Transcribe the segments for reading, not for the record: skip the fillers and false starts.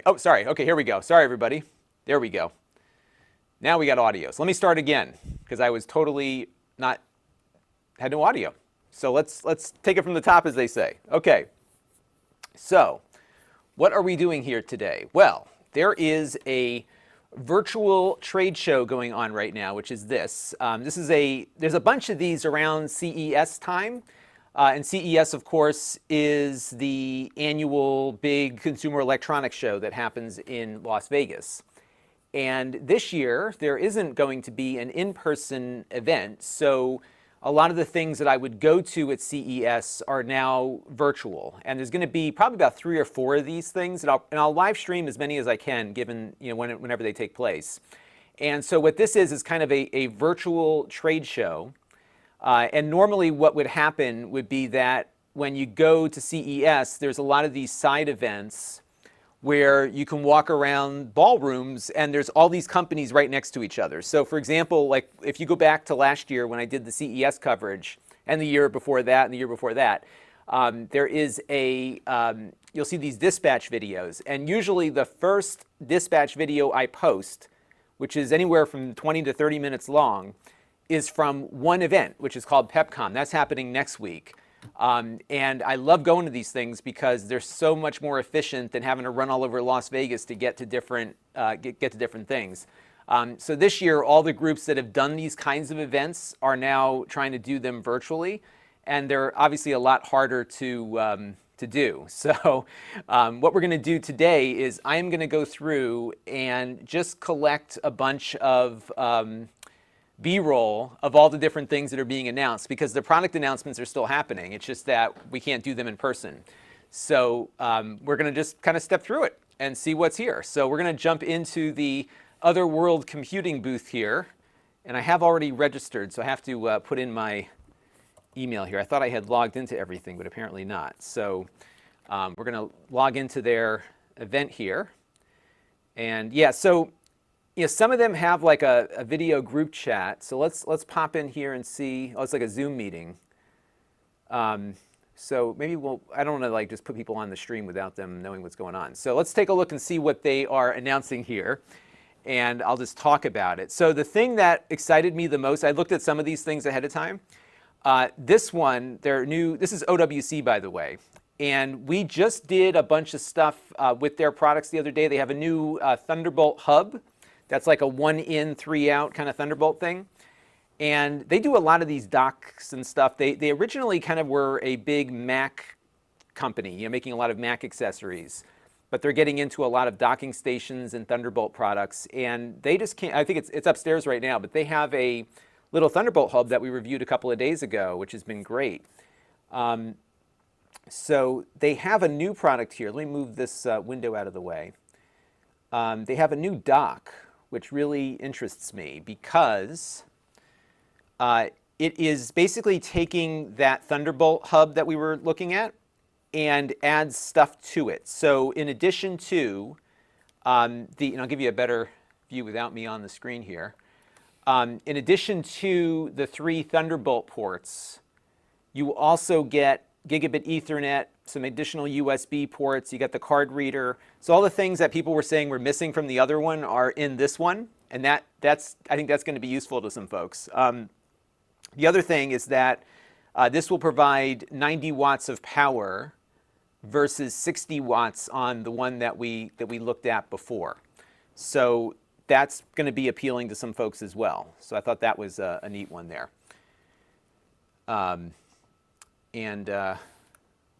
Oh, sorry. Okay, here we go. Sorry, everybody. There we go. Now we got audio. So let me start again because I was totally had no audio. So let's take it from the top, as they say. Okay. So what are we doing here today? Well, there is a virtual trade show going on right now, which is this. There's a bunch of these around CES time. And CES, of course, is the annual big consumer electronics show that happens in Las Vegas. And this year, there isn't going to be an in-person event, so a lot of the things that I would go to at CES are now virtual. And there's going to be probably about 3 or 4 of these things, and I'll live stream as many as I can, given whenever they take place. And so what this is kind of a virtual trade show. And normally what would happen would be that when you go to CES, there's a lot of these side events where you can walk around ballrooms and there's all these companies right next to each other. So for example, like if you go back to last year when I did the CES coverage, and the year before that, and the year before that, there is you'll see these dispatch videos. And usually the first dispatch video I post, which is anywhere from 20 to 30 minutes long, is from one event, which is called PepCon. That's happening next week. And I love going to these things because they're so much more efficient than having to run all over Las Vegas to get to different things. So this year, all the groups that have done these kinds of events are now trying to do them virtually, and they're obviously a lot harder to do. So what we're going to do today is I am going to go through and just collect a bunch of B-roll of all the different things that are being announced, because the product announcements are still happening. It's just that we can't do them in person. So we're going to just kind of step through it and see what's here. So we're going to jump into the Other World Computing booth here. And I have already registered, so I have to put in my email here. I thought I had logged into everything, but apparently not. So we're going to log into their event here. And yeah, so some of them have like a video group chat. So let's pop in here and see. Oh, it's like a Zoom meeting. So maybe I don't want to like just put people on the stream without them knowing what's going on. So let's take a look and see what they are announcing here. And I'll just talk about it. So the thing that excited me the most, I looked at some of these things ahead of time. This one, this is OWC, by the way. And we just did a bunch of stuff with their products the other day. They have a new Thunderbolt hub. That's like a 1 in, 3 out kind of Thunderbolt thing. And they do a lot of these docks and stuff. They originally kind of were a big Mac company, making a lot of Mac accessories. But they're getting into a lot of docking stations and Thunderbolt products. And they just can't, I think it's upstairs right now, but they have a little Thunderbolt hub that we reviewed a couple of days ago, which has been great. So they have a new product here. Let me move this window out of the way. They have a new dock, which really interests me because it is basically taking that Thunderbolt hub that we were looking at and adds stuff to it. So in addition to and I'll give you a better view without me on the screen here. In addition to the 3 Thunderbolt ports, you also get gigabit Ethernet, some additional USB ports, you got the card reader. So all the things that people were saying were missing from the other one are in this one. And I think that's going to be useful to some folks. The other thing is that this will provide 90 watts of power versus 60 watts on the one that we looked at before. So that's going to be appealing to some folks as well. So I thought that was a neat one there. Let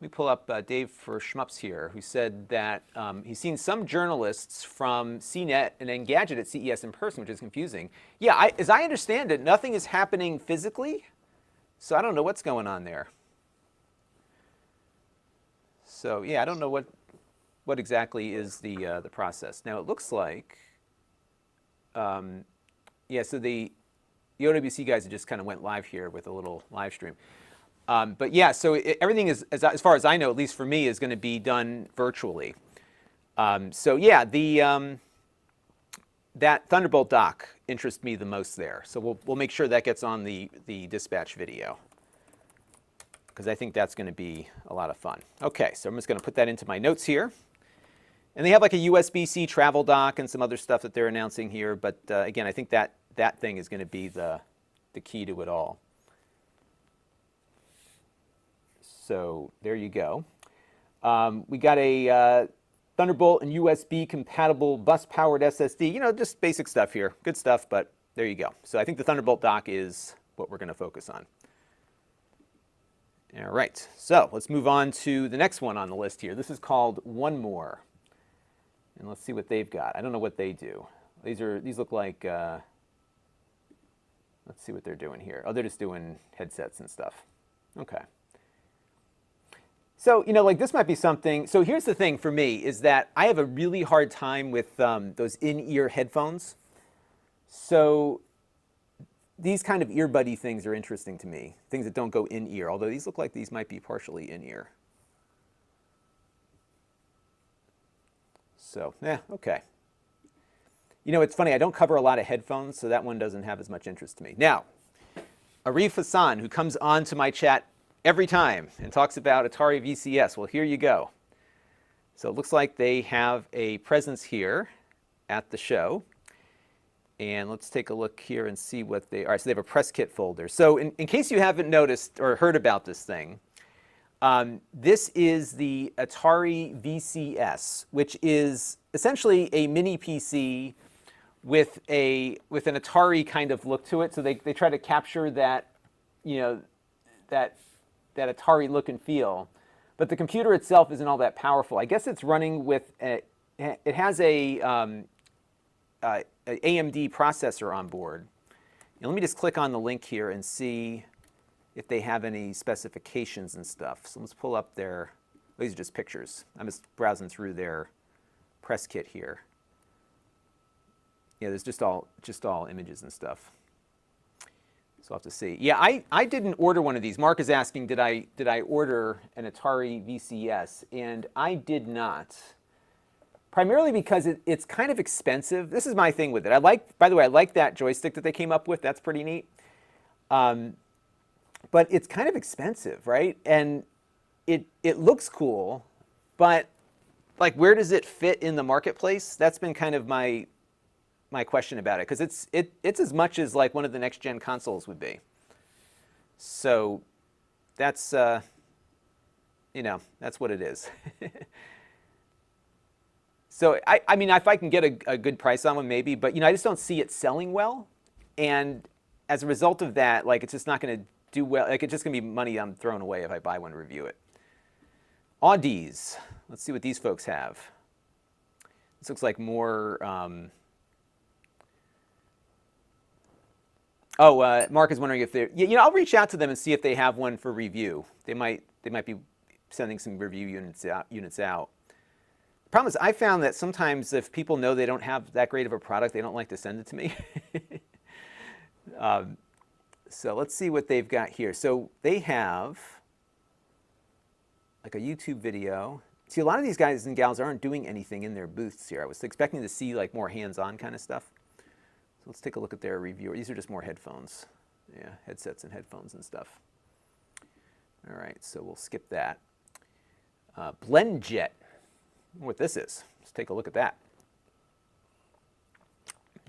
me pull up Dave for Schmups here, who said that he's seen some journalists from CNET and Engadget at CES in person, which is confusing. Yeah, as I understand it, nothing is happening physically, so I don't know what's going on there. So yeah, I don't know what exactly is the process. Now it looks like, yeah, so the OWC guys just kind of went live here with a little live stream. But yeah, so everything is, as far as I know, at least for me, is going to be done virtually. So yeah, that Thunderbolt dock interests me the most there. So we'll make sure that gets on the dispatch video, because I think that's going to be a lot of fun. Okay, so I'm just going to put that into my notes here. And they have like a USB-C travel dock and some other stuff that they're announcing here. But again, I think that thing is going to be the key to it all. So there you go. We got a Thunderbolt and USB compatible bus-powered SSD. You know, just basic stuff here. Good stuff, but there you go. So I think the Thunderbolt dock is what we're going to focus on. All right, so let's move on to the next one on the list here. This is called One More. And let's see what they've got. I don't know what they do. These look like, let's see what they're doing here. Oh, they're just doing headsets and stuff. Okay. So, you know, like this might be something. So here's the thing for me is that I have a really hard time with those in-ear headphones. So these kind of earbuddy things are interesting to me, things that don't go in-ear, although these look like these might be partially in-ear. So, okay. You know, it's funny, I don't cover a lot of headphones, so that one doesn't have as much interest to me. Now, Arif Hassan, who comes on to my chat every time and talks about Atari VCS, well, here you go. So it looks like they have a presence here at the show. And let's take a look here and see what they are. So they have a press kit folder. So in case you haven't noticed or heard about this thing, this is the Atari VCS, which is essentially a mini PC with an Atari kind of look to it. So they try to capture that, you know, that Atari look and feel. But the computer itself isn't all that powerful. I guess it's running with it has a AMD processor on board. And let me just click on the link here and see if they have any specifications and stuff. So let's pull up their, these are just pictures. I'm just browsing through their press kit here. Yeah, there's just all images and stuff. So I'll have to see. Yeah, I didn't order one of these. Mark is asking, did I order an Atari VCS? And I did not. Primarily because it's kind of expensive. This is my thing with it. By the way, I like that joystick that they came up with. That's pretty neat. But it's kind of expensive, right? And it looks cool, but like where does it fit in the marketplace? That's been kind of my question about it, because it's as much as like one of the next gen consoles would be. So that's you know, that's what it is. So I mean, if I can get a good price on one, maybe, but you know, I just don't see it selling well, and as a result of that, like it's just not going to do well. Like it's just going to be money I'm throwing away if I buy one to review it. Audies. Let's see what these folks have. This looks like more. Mark is wondering if they're. You know, I'll reach out to them and see if they have one for review. They might be sending some review units out. The problem is I found that sometimes if people know they don't have that great of a product, they don't like to send it to me. So let's see what they've got here. So they have like a YouTube video. See, a lot of these guys and gals aren't doing anything in their booths here. I was expecting to see like more hands-on kind of stuff. So let's take a look at their review. These are just more headphones. Yeah, headsets and headphones and stuff. All right, so we'll skip that. BlendJet. I wonder what this is. Let's take a look at that.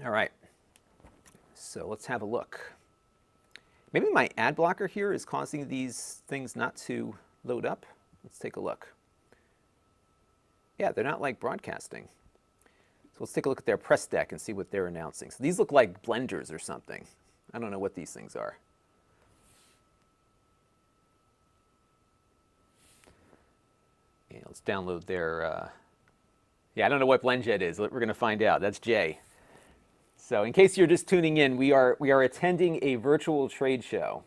All right, so let's have a look. Maybe my ad blocker here is causing these things not to load up. Let's take a look. Yeah, they're not like broadcasting. So let's take a look at their press deck and see what they're announcing. So these look like blenders or something. I don't know what these things are. Yeah, let's download their, yeah, I don't know what BlendJet is. We're going to find out. That's Jay. So in case you're just tuning in, we are attending a virtual trade show.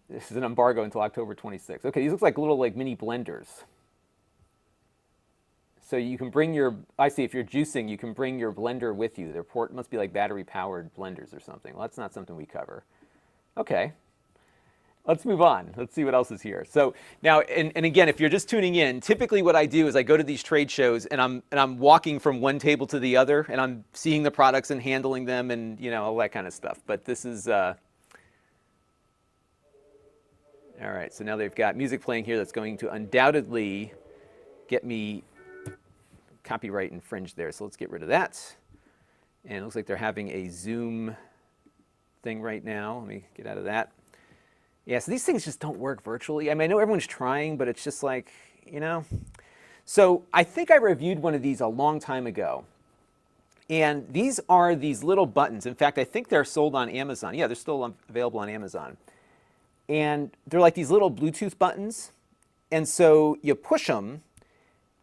This is an embargo until October 26th. Okay, these look like little like mini blenders. So you can bring your, I see if you're juicing, you can bring your blender with you. Their port must be like battery powered blenders or something. Well, that's not something we cover. Okay. Let's move on. Let's see what else is here. So now, and again, if you're just tuning in, typically what I do is I go to these trade shows and I'm walking from one table to the other and I'm seeing the products and handling them and you know all that kind of stuff. But this is all right. So now they've got music playing here that's going to undoubtedly get me copyright infringed there, so let's get rid of that. And it looks like they're having a Zoom thing right now. Let me get out of that. Yeah, so these things just don't work virtually. I mean, I know everyone's trying, but it's just like, you know. So I think I reviewed one of these a long time ago. And these are these little buttons. In fact, I think they're sold on Amazon. Yeah, they're still available on Amazon. And they're like these little Bluetooth buttons. And so you push them,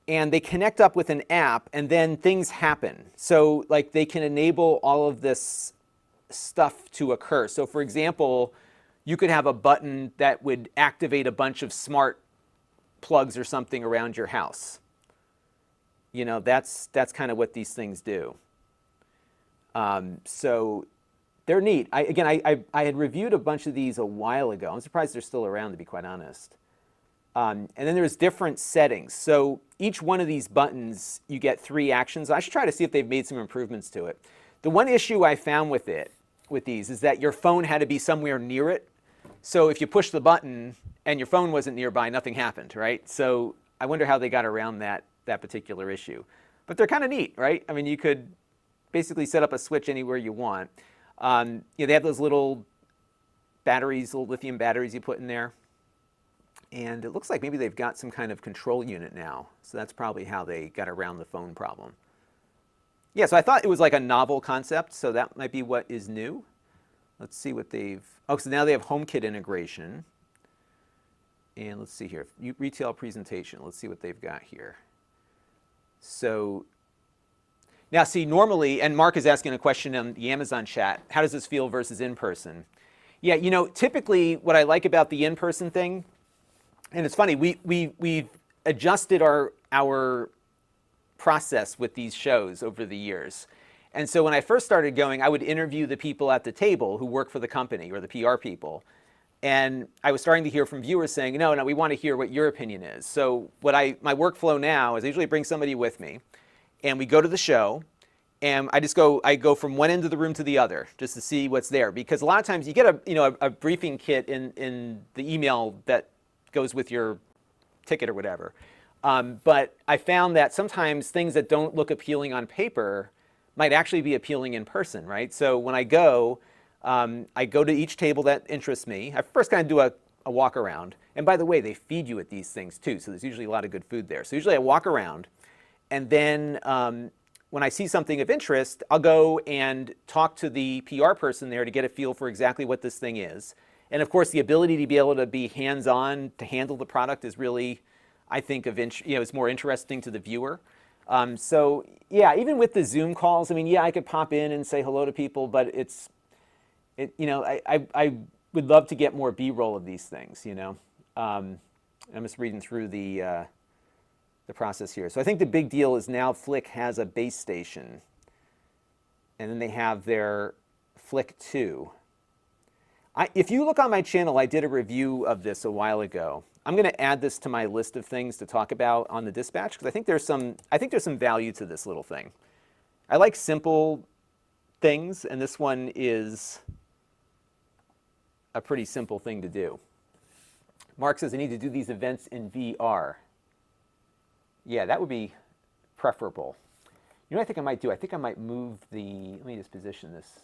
and they connect up with an app, and then things happen. So like they can enable all of this stuff to occur. So for example, you could have a button that would activate a bunch of smart plugs or something around your house. You know, that's kind of what these things do. So they're neat. I had reviewed a bunch of these a while ago. I'm surprised they're still around, to be quite honest. And then there's different settings. So each one of these buttons, you get 3 actions. I should try to see if they've made some improvements to it. The one issue I found with these is that your phone had to be somewhere near it. So if you push the button and your phone wasn't nearby, nothing happened, right? So I wonder how they got around that particular issue. But they're kind of neat, right? I mean, you could basically set up a switch anywhere you want. They have those little batteries, little lithium batteries you put in there. And it looks like maybe they've got some kind of control unit now. So that's probably how they got around the phone problem. Yeah, so I thought it was like a novel concept, so that might be what is new. Let's see what they've... Oh, so now they have HomeKit integration. And let's see here, retail presentation. Let's see what they've got here. So now see, normally, and Mark is asking a question in the Amazon chat, how does this feel versus in-person? Yeah, you know, typically what I like about the in-person thing, and it's funny, we've adjusted our process with these shows over the years. And so when I first started going, I would interview the people at the table who work for the company or the PR people. And I was starting to hear from viewers saying, no, we want to hear what your opinion is. So my workflow now is I usually bring somebody with me, and we go to the show, and I go from one end of the room to the other just to see what's there. Because a lot of times you get a briefing kit in the email that goes with your ticket or whatever. But I found that sometimes things that don't look appealing on paper might actually be appealing in person, right? So when I go to each table that interests me. I first kind of do a walk around. And by the way, they feed you at these things too, so there's usually a lot of good food there. So usually I walk around, and then when I see something of interest, I'll go and talk to the PR person there to get a feel for exactly what this thing is. And of course, the ability to be able to be hands-on to handle the product is really, I think, it's more interesting to the viewer. So yeah, even with the Zoom calls, I mean, yeah, I could pop in and say hello to people, but I would love to get more B-roll of these things, you know. I'm just reading through the process here. So I think the big deal is now Flick has a base station, and then they have their Flick 2. If you look on my channel, I did a review of this a while ago. I'm going to add this to my list of things to talk about on the dispatch because I think there's some value to this little thing. I like simple things, and this one is a pretty simple thing to do. Mark says I need to do these events in VR. Yeah, that would be preferable. You know what I think I might do? I think I might move let me just position this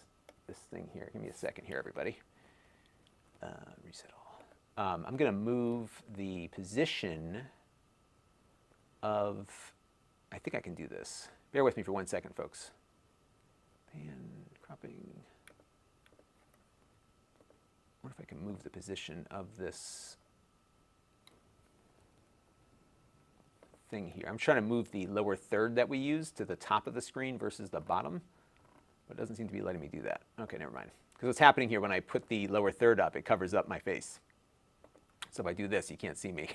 thing here. Give me a second here, everybody. Reset all. I'm going to move the position of, I think I can do this. Bear with me for 1 second, folks. Pan, cropping. I wonder if I can move the position of this thing here. I'm trying to move the lower third that we used to the top of the screen versus the bottom, but it doesn't seem to be letting me do that. Okay, never mind. Because what's happening here, when I put the lower third up, it covers up my face. So if I do this, you can't see me.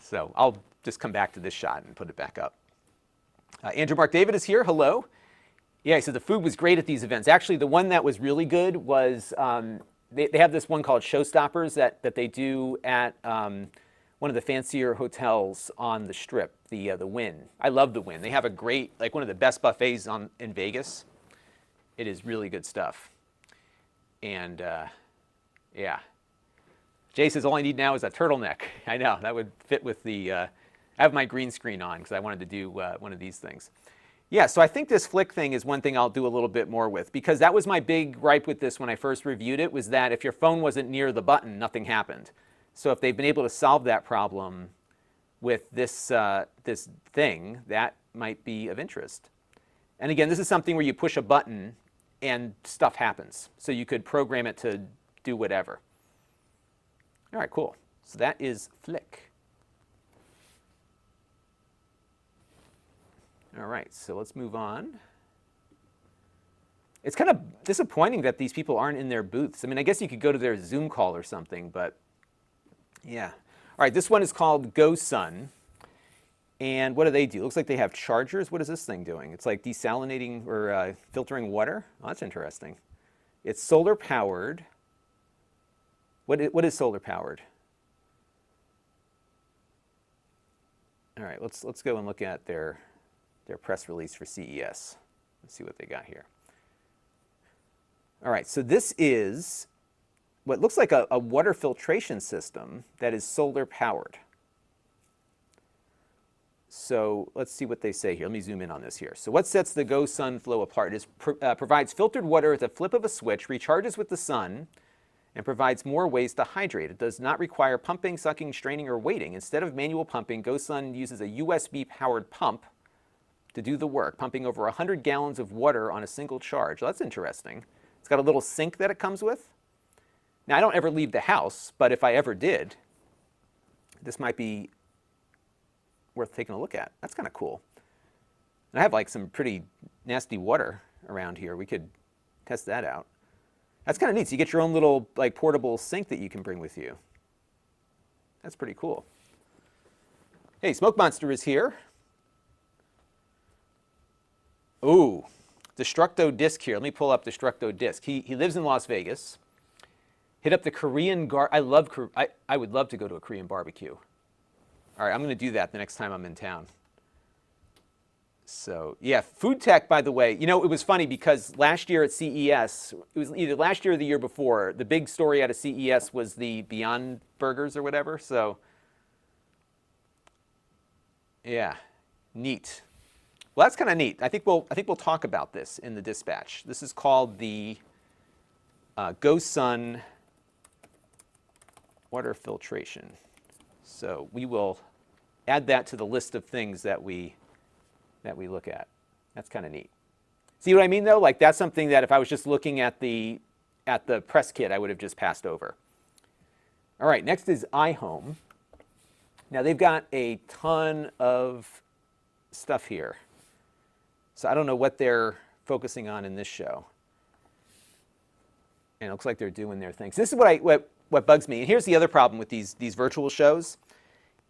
So I'll just come back to this shot and put it back up. Andrew Mark David is here. Hello. Yeah, so the food was great at these events. Actually, the one that was really good was, they have this one called Showstoppers that they do at one of the fancier hotels on the Strip, the Wynn. I love the Wynn. They have a great, like one of the best buffets in Vegas. It is really good stuff. And yeah. Jay says, all I need now is a turtleneck. I know, that would fit with the I have my green screen on because I wanted to do one of these things. Yeah, so I think this flick thing is one thing I'll do a little bit more with, because that was my big gripe with this when I first reviewed it, was that if your phone wasn't near the button, nothing happened. So if they've been able to solve that problem with this, this thing, that might be of interest. And again, this is something where you push a button and stuff happens. So you could program it to do whatever. All right, cool. So that is Flick. All right, so let's move on. It's kind of disappointing that these people aren't in their booths. I mean, I guess you could go to their Zoom call or something, but yeah. All right, this one is called GoSun. And what do they do? It looks like they have chargers. What is this thing doing? It's like desalinating or filtering water. Oh, that's interesting. It's solar powered. What is solar powered? All right, let's go and look at their press release for CES. Let's see what they got here. All right, so this is what looks like a water filtration system that is solar powered. So let's see what they say here. Let me zoom in on this here. So what sets the GoSun flow apart is provides filtered water at the flip of a switch, recharges with the sun, and provides more ways to hydrate. It does not require pumping, sucking, straining, or waiting. Instead of manual pumping, GoSun uses a USB-powered pump to do the work, pumping over 100 gallons of water on a single charge. Well, that's interesting. It's got a little sink that it comes with. Now, I don't ever leave the house, but if I ever did, this might be worth taking a look at. That's kind of cool. And I have like some pretty nasty water around here. We could test that out. That's kind of neat. So you get your own little like portable sink that you can bring with you. That's pretty cool. Hey, Smoke Monster is here. Ooh, Destructo Disc here. Let me pull up Destructo Disc. He lives in Las Vegas. Hit up the Korean I would love to go to a Korean barbecue. All right, I'm going to do that the next time I'm in town. So, yeah, food tech, by the way, you know, it was funny because last year at CES, it was either last year or the year before, the big story out of CES was the Beyond Burgers or whatever. So, yeah, neat. Well, that's kind of neat. I think we'll talk about this in the dispatch. This is called the GoSun water filtration. So we will add that to the list of things that we look at. That's kind of neat. See what I mean, though? Like that's something that if I was just looking at the press kit, I would have just passed over. All right, next is iHome. Now they've got a ton of stuff here. So I don't know what they're focusing on in this show. And it looks like they're doing their things. This is what bugs me. And here's the other problem with these virtual shows,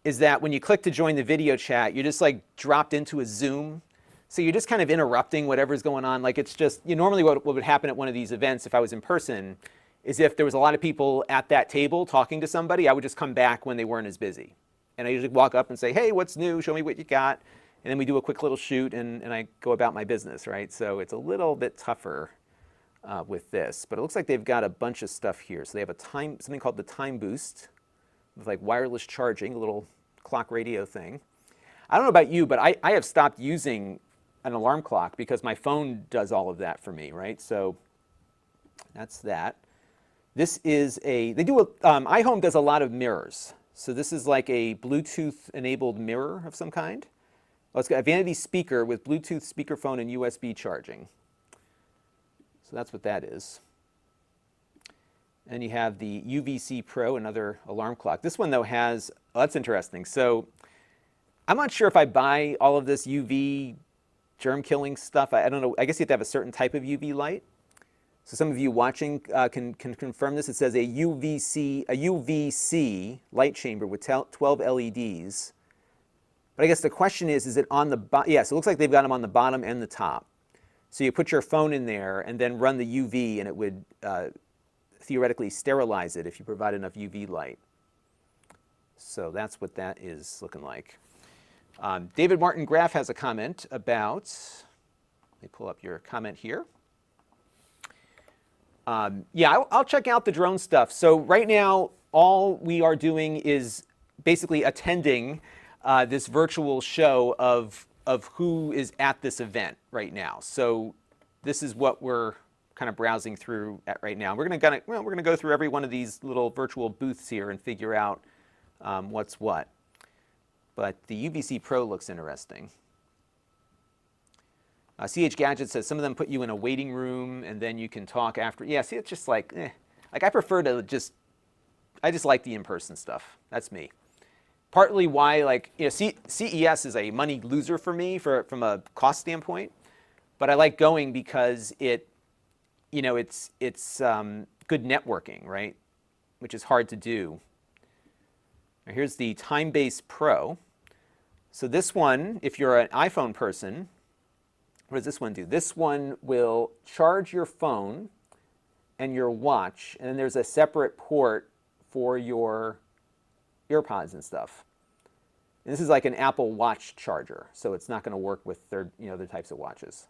is that when you click to join the video chat, you're just like dropped into a Zoom. So you're just kind of interrupting whatever's going on. Like it's just, normally what would happen at one of these events if I was in person is if there was a lot of people at that table talking to somebody, I would just come back when they weren't as busy. And I usually walk up and say, hey, what's new? Show me what you got. And then we do a quick little shoot and I go about my business, right? So it's a little bit tougher with this, but it looks like they've got a bunch of stuff here. So they have something called the Time Boost with like wireless charging, a little clock radio thing. I don't know about you, but I have stopped using an alarm clock because my phone does all of that for me, right? So that's that. This is iHome does a lot of mirrors. So this is like a Bluetooth enabled mirror of some kind. Well, it's got a vanity speaker with Bluetooth speakerphone and USB charging. So that's what that is. And you have the UVC Pro, another alarm clock. This one, though, has, oh, that's interesting. So I'm not sure if I buy all of this UV germ-killing stuff. I don't know. I guess you have to have a certain type of UV light. So some of you watching can confirm this. It says a UVC light chamber with 12 LEDs. But I guess the question is it on the bottom? Yes, it looks like they've got them on the bottom and the top. So you put your phone in there and then run the UV, and it would theoretically sterilize it if you provide enough UV light. So that's what that is looking like. David Martin Graff has a comment about, let me pull up your comment here. Yeah, I'll check out the drone stuff. So right now, all we are doing is basically attending this virtual show of who is at this event right now. So this is what we're kind of browsing through at right now. We're going to go through every one of these little virtual booths here and figure out what's what. But the UVC Pro looks interesting. CH Gadget says some of them put you in a waiting room and then you can talk after. Yeah, see, it's just like, like I prefer to I just like the in-person stuff. That's me. Partly why, like, you know, CES is a money loser for me from a cost standpoint, but I like going because it, you know, it's good networking, right? Which is hard to do. Now, here's the Timebase Pro. So this one, if you're an iPhone person, what does this one do? This one will charge your phone and your watch, and then there's a separate port for your earpods and stuff. And this is like an Apple Watch charger, so it's not going to work with other types of watches.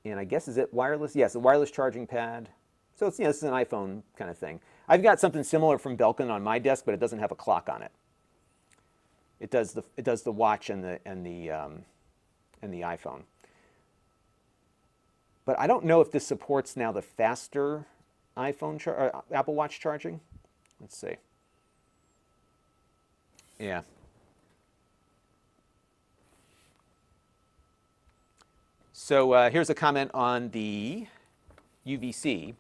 And I guess, is it wireless? Yes, a wireless charging pad. So it's, this is an iPhone kind of thing. I've got something similar from Belkin on my desk, but it doesn't have a clock on it. It does the watch and the iPhone. But I don't know if this supports now the faster or Apple Watch charging. Let's see. Yeah. So here's a comment on the UVC.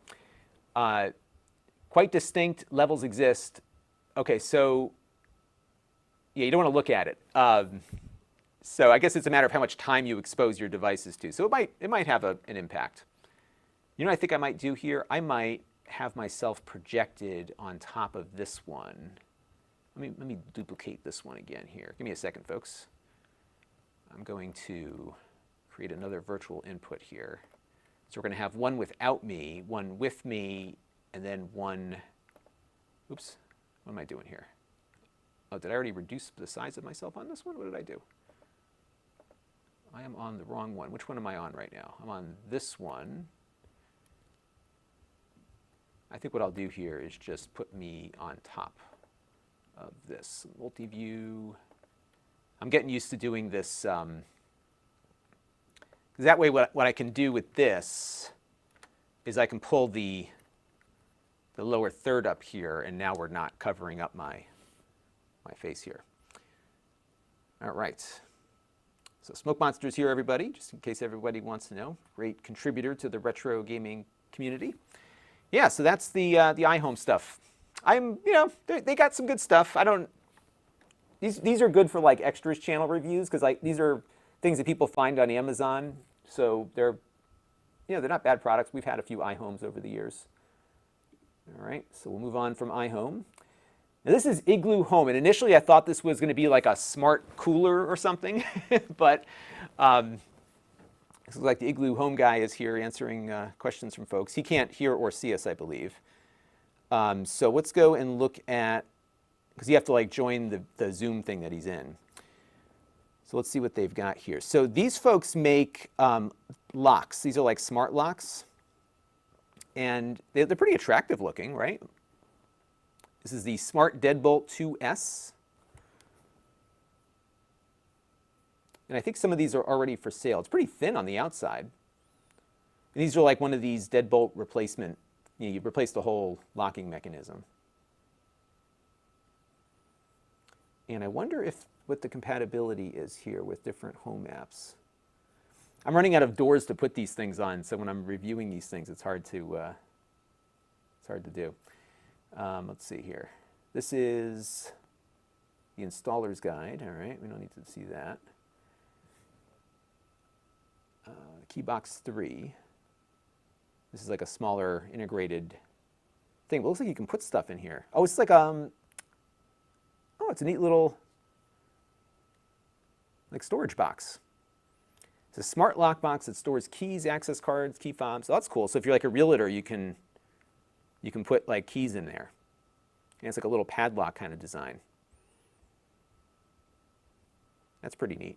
Quite distinct levels exist. Okay, so yeah, you don't want to look at it. So I guess it's a matter of how much time you expose your devices to. So it might have an impact. You know what I think I might do here? I might have myself projected on top of this one. Let me duplicate this one again here. Give me a second, folks. I'm going to create another virtual input here. So we're going to have one without me, one with me, and then one. Oops, what am I doing here? Oh, did I already reduce the size of myself on this one? What did I do? I am on the wrong one. Which one am I on right now? I'm on this one. I think what I'll do here is just put me on top of this. Multi-view. I'm getting used to doing this. Because that way what I can do with this is I can pull the lower third up here, and now we're not covering up my face here. All right. So Smoke Monster's here, everybody, just in case everybody wants to know. Great contributor to the retro gaming community. Yeah, so that's the iHome stuff. They got some good stuff. These are good for like extras channel reviews because like these are things that people find on Amazon. So they're not bad products. We've had a few iHomes over the years. All right, so we'll move on from iHome. Now this is Igloo Home, and initially I thought this was going to be like a smart cooler or something, but this looks like the Igloo Home guy is here answering questions from folks. He can't hear or see us, I believe. So let's go and look at, because you have to like join the Zoom thing that he's in. So let's see what they've got here. So these folks make locks. These are like smart locks, and they're pretty attractive looking, right? This is the Smart Deadbolt 2S. And I think some of these are already for sale. It's pretty thin on the outside. And these are like one of these deadbolt replacement. You replace the whole locking mechanism. And I wonder what the compatibility is here with different home apps. I'm running out of doors to put these things on, so when I'm reviewing these things, it's hard to do. Let's see here. This is the installer's guide. All right, we don't need to see that. Keybox 3. This is like a smaller integrated thing. But it looks like you can put stuff in here. Oh, it's like it's a neat little like storage box. It's a smart lock box that stores keys, access cards, key fobs. So that's cool. So if you're like a realtor, you can put like keys in there. And it's like a little padlock kind of design. That's pretty neat.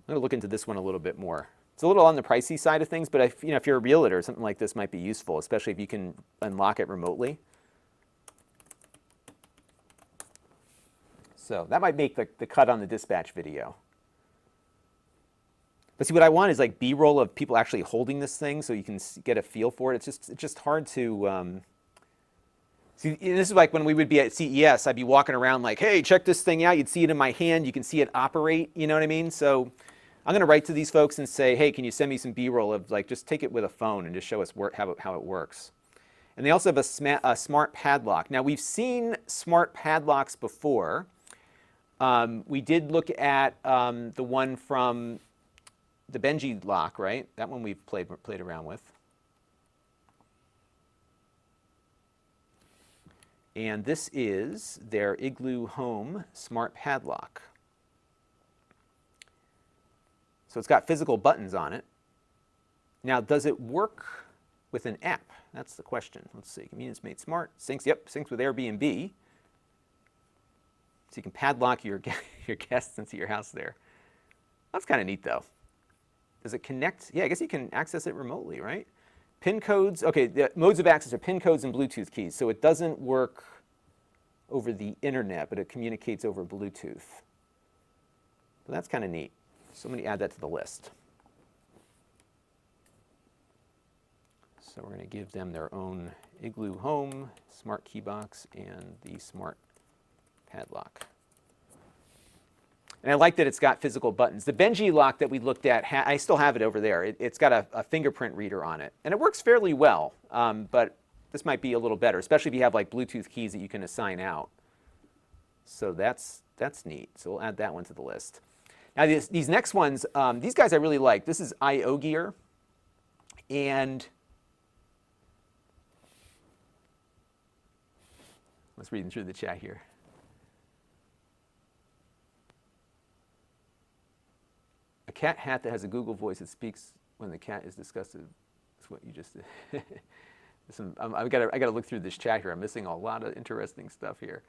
I'm going to look into this one a little bit more. It's a little on the pricey side of things, but if you're a realtor, something like this might be useful, especially if you can unlock it remotely. So that might make the cut on the dispatch video. But see, what I want is like B-roll of people actually holding this thing so you can get a feel for it. It's just hard to... See, this is like when we would be at CES, I'd be walking around like, hey, check this thing out. You'd see it in my hand. You can see it operate. You know what I mean? So I'm going to write to these folks and say, hey, can you send me some B-roll of like, just take it with a phone and just show us how it works. And they also have a smart padlock. Now, we've seen smart padlocks before. We did look at the one from the Benji lock, right? That one we've played around with. And this is their Igloo Home Smart Padlock. So it's got physical buttons on it. Now, does it work with an app? That's the question. Let's see. Convenience Made Smart. Syncs, yep, syncs with Airbnb. So you can padlock your guests into your house there. That's kind of neat, though. Does it connect? Yeah, I guess you can access it remotely, right? PIN codes, okay, the modes of access are PIN codes and Bluetooth keys. So it doesn't work over the internet, but it communicates over Bluetooth. So that's kind of neat. So I'm going to add that to the list. So we're going to give them their own Igloo Home, smart key box, and the smart padlock. And I like that it's got physical buttons. The Benji lock that we looked at, I still have it over there. It's got a fingerprint reader on it. And it works fairly well, but this might be a little better, especially if you have like Bluetooth keys that you can assign out. So that's neat. So we'll add that one to the list. Now these next ones, these guys I really like. This is IO Gear. And let's read through the chat here. A cat hat that has a Google voice that speaks when the cat is disgusted. That's what you just did. I've got to look through this chat here. I'm missing a lot of interesting stuff here.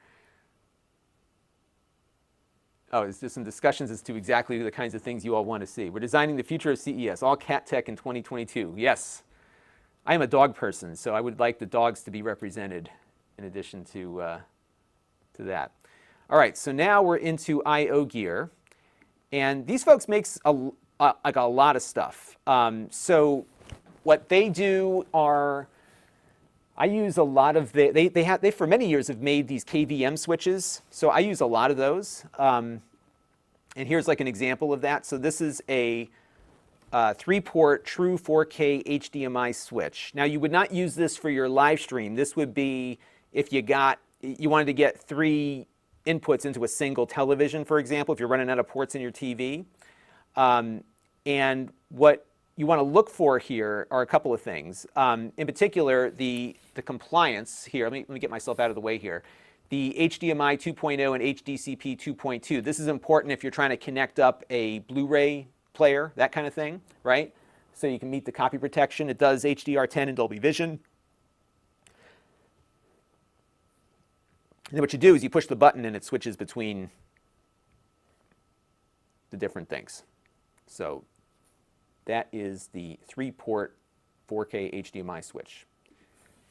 Oh, it's just some discussions as to exactly the kinds of things you all want to see. We're designing the future of CES, all cat tech in 2022. Yes, I am a dog person, so I would like the dogs to be represented in addition to that. All right, so now we're into IO Gear. And these folks make like a lot of stuff. So what they do are, I use a lot of they for many years have made these KVM switches. So I use a lot of those. And here's like an example of that. So this is a 3-port true 4K HDMI switch. Now you would not use this for your live stream. This would be if you wanted to get 3 inputs into a single television, for example, if you're running out of ports in your TV. And what you want to look for here are a couple of things. In particular, the compliance here. Let me get myself out of the way here. The HDMI 2.0 and HDCP 2.2. This is important if you're trying to connect up a Blu-ray player, that kind of thing, right? So you can meet the copy protection. It does HDR10 and Dolby Vision. And then what you do is you push the button and it switches between the different things. So that is the 3-port 4K HDMI switch.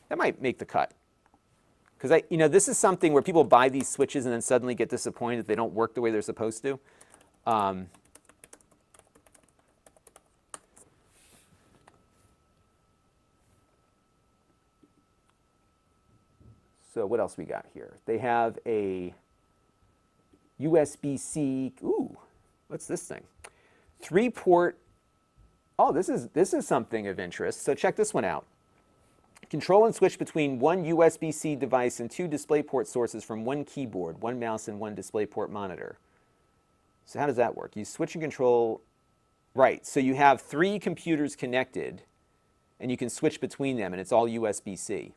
That might make the cut. Because this is something where people buy these switches and then suddenly get disappointed that they don't work the way they're supposed to. So what else we got here? They have a USB-C. Ooh, what's this thing? 3-port. Oh, this is something of interest. So check this one out. Control and switch between one USB-C device and 2 DisplayPort sources from one keyboard, 1 mouse, and 1 DisplayPort monitor. So how does that work? You switch and control. Right. So you have 3 computers connected, and you can switch between them, and it's all USB-C.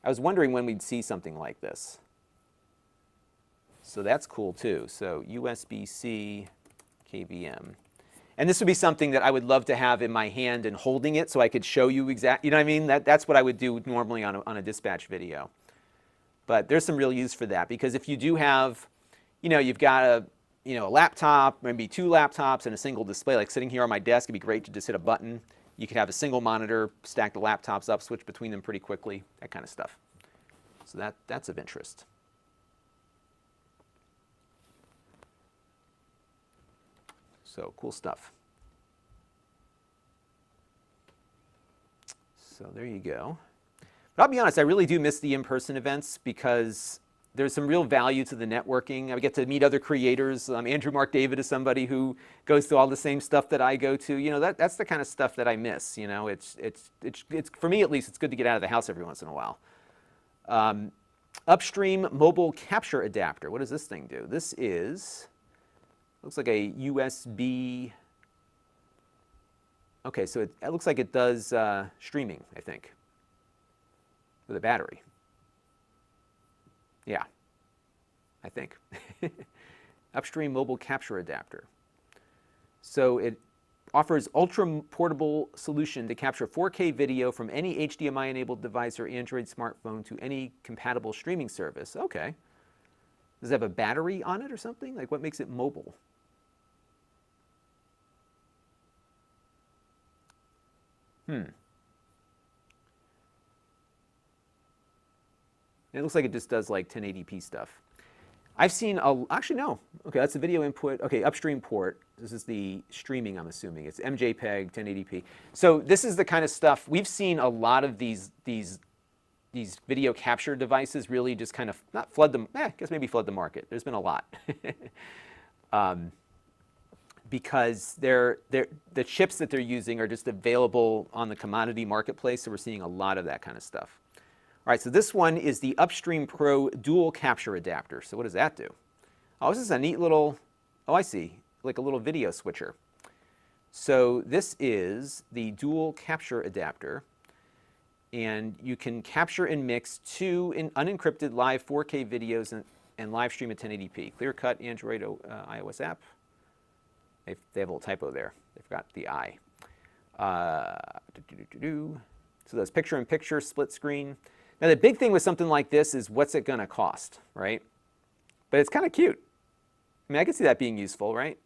I was wondering when we'd see something like this. So that's cool too. So USB-C, KVM. And this would be something that I would love to have in my hand and holding it so I could show you exactly, you know what I mean? That's what I would do normally on a dispatch video. But there's some real use for that because if you do have, you've got a laptop, maybe 2 laptops and a single display, like sitting here on my desk, it'd be great to just hit a button. You could have a single monitor, stack the laptops up, switch between them pretty quickly, that kind of stuff. So that's of interest. So cool stuff. So there you go. But I'll be honest, I really do miss the in-person events because there's some real value to the networking. I get to meet other creators. Andrew Mark David is somebody who goes through all the same stuff that I go to. You know, that's the kind of stuff that I miss. You know, it's for me at least, it's good to get out of the house every once in a while. Upstream mobile capture adapter. What does this thing do? This is, looks like a USB. Okay, so it looks like it does streaming, I think, with a battery. Yeah, I think. Upstream mobile capture adapter. So it offers ultra-portable solution to capture 4K video from any HDMI-enabled device or Android smartphone to any compatible streaming service. Okay. Does it have a battery on it or something? Like, what makes it mobile? It looks like it just does like 1080p stuff. I've seen, actually no. Okay, that's the video input. Okay, upstream port. This is the streaming, I'm assuming. It's MJPEG, 1080p. So this is the kind of stuff, we've seen a lot of these video capture devices really just kind of, not flood them, I guess maybe flood the market. There's been a lot. Because the chips that they're using are just available on the commodity marketplace, so we're seeing a lot of that kind of stuff. All right, so this one is the Upstream Pro dual capture adapter. So what does that do? Oh, this is a neat little, oh, I see, like a little video switcher. So this is the dual capture adapter, and you can capture and mix two unencrypted live 4K videos and live stream at 1080p. Clear-cut Android iOS app. They have a little typo there. They forgot the I. So that's picture-in-picture, split screen. Now the big thing with something like this is what's it going to cost, right? But it's kind of cute. I mean, I can see that being useful, right?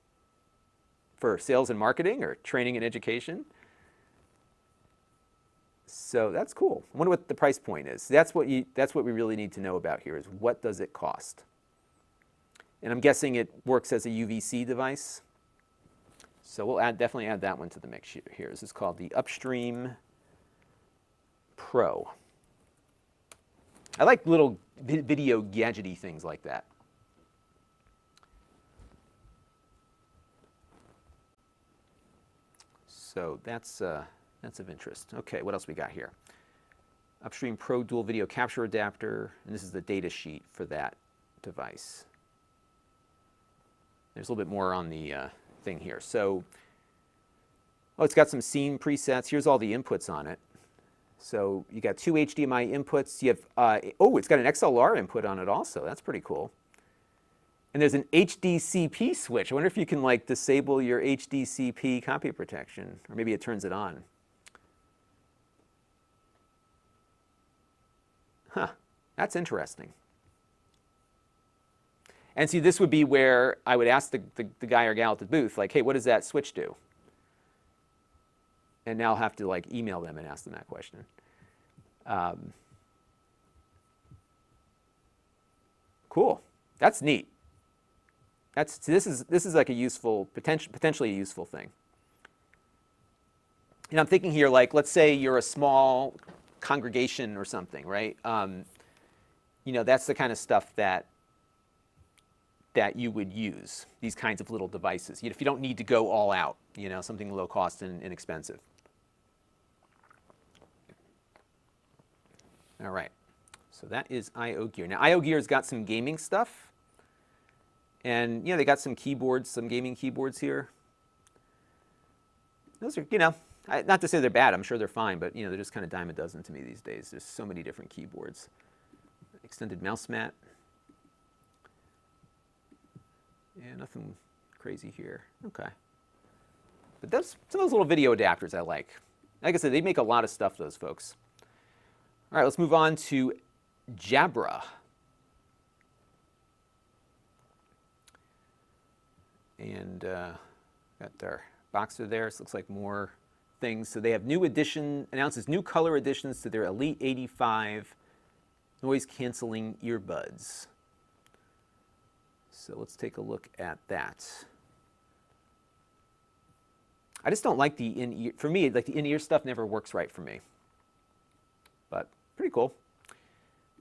For sales and marketing or training and education. So that's cool. I wonder what the price point is. That's what we really need to know about here is what does it cost? And I'm guessing it works as a UVC device. So we'll definitely add that one to the mix here. This is called the Upstream Pro. I like little video gadgety things like that. So that's of interest. Okay, what else we got here? Upstream Pro dual video capture adapter, and this is the data sheet for that device. There's a little bit more on the thing here. So, oh, it's got some scene presets. Here's all the inputs on it. So you got two HDMI inputs. You have, oh, it's got an XLR input on it also. That's pretty cool. And there's an HDCP switch. I wonder if you can like disable your HDCP copy protection, or maybe it turns it on. Huh, that's interesting. And see, this would be where I would ask the guy or gal at the booth, like, hey, what does that switch do? And now I'll have to like email them and ask them that question. Cool, that's neat. This is like a useful, potentially a useful thing. And I'm thinking here, like, let's say you're a small congregation or something, right? You know, that's the kind of stuff that you would use, these kinds of little devices. If you don't need to go all out, you know, something low cost and inexpensive. All right, so that is IO Gear. Now, IO Gear's got some gaming stuff. And, you know, they got some keyboards, some gaming keyboards here. Those are, you know, not to say they're bad. I'm sure they're fine, but, you know, they're just kind of dime a dozen to me these days. There's so many different keyboards. Extended mouse mat. Yeah, nothing crazy here. Okay. But that's some of those little video adapters I like. Like I said, they make a lot of stuff, those folks. All right, let's move on to Jabra. And got their boxer there. This looks like more things. So they have new addition, announces new color additions to their Elite 85 noise canceling earbuds. So let's take a look at that. I just don't like the in-ear. For me, like the in-ear stuff never works right for me. But pretty cool.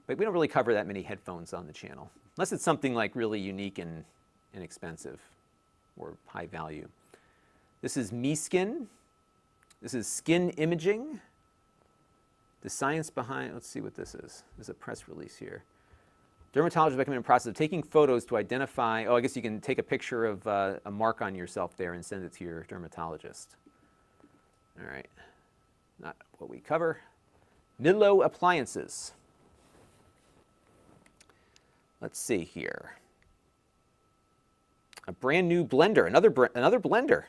But we don't really cover that many headphones on the channel, unless it's something like really unique and inexpensive or high value. This is MeSkin. This is skin imaging. The science behind, let's see what this is. There's a press release here. Dermatologists recommend a process of taking photos to identify, oh, I guess you can take a picture of a mark on yourself there and send it to your dermatologist. All right, not what we cover. Midlow appliances. Let's see here. A brand new blender, another blender.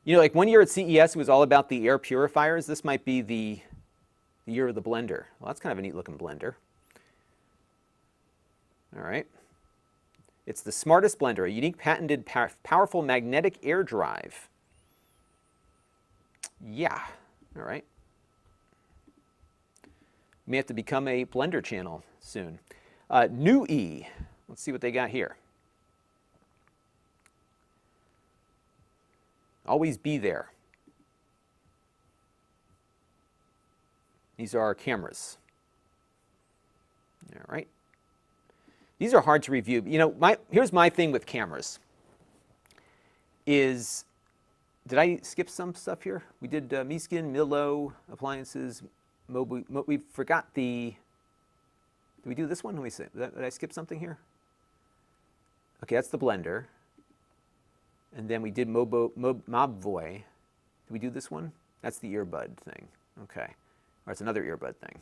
You know, like 1 year at CES, it was all about the air purifiers. This might be the year of the blender. Well, that's kind of a neat looking blender. All right. It's the smartest blender, a unique patented powerful magnetic air drive. Yeah. All right. May have to become a blender channel soon. New E. Let's see what they got here. Always be there. These are our cameras. All right. These are hard to review. You know, here's my thing with cameras. Did I skip some stuff here? We did MeSkin, Midlow appliances, we forgot the. Did we do this one? Let me see. Did I skip something here? Okay, that's the blender. And then we did Mobvoi. Did we do this one? That's the earbud thing. Okay. Or it's another earbud thing.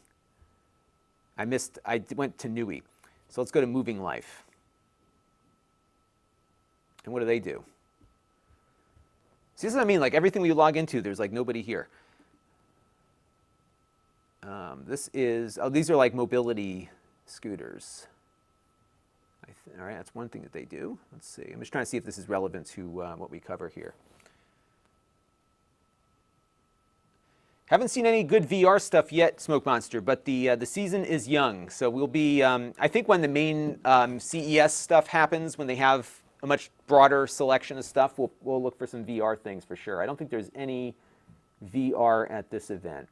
I went to Nui. So let's go to Moving Life. And what do they do? See, this is what I mean. Like everything we log into, there's like nobody here. These are like mobility scooters. All right, that's one thing that they do. Let's see. I'm just trying to see if this is relevant to what we cover here. Haven't seen any good VR stuff yet, Smoke Monster, but the season is young. So we'll be, I think when the main CES stuff happens, when they have a much broader selection of stuff, we'll look for some VR things for sure. I don't think there's any VR at this event.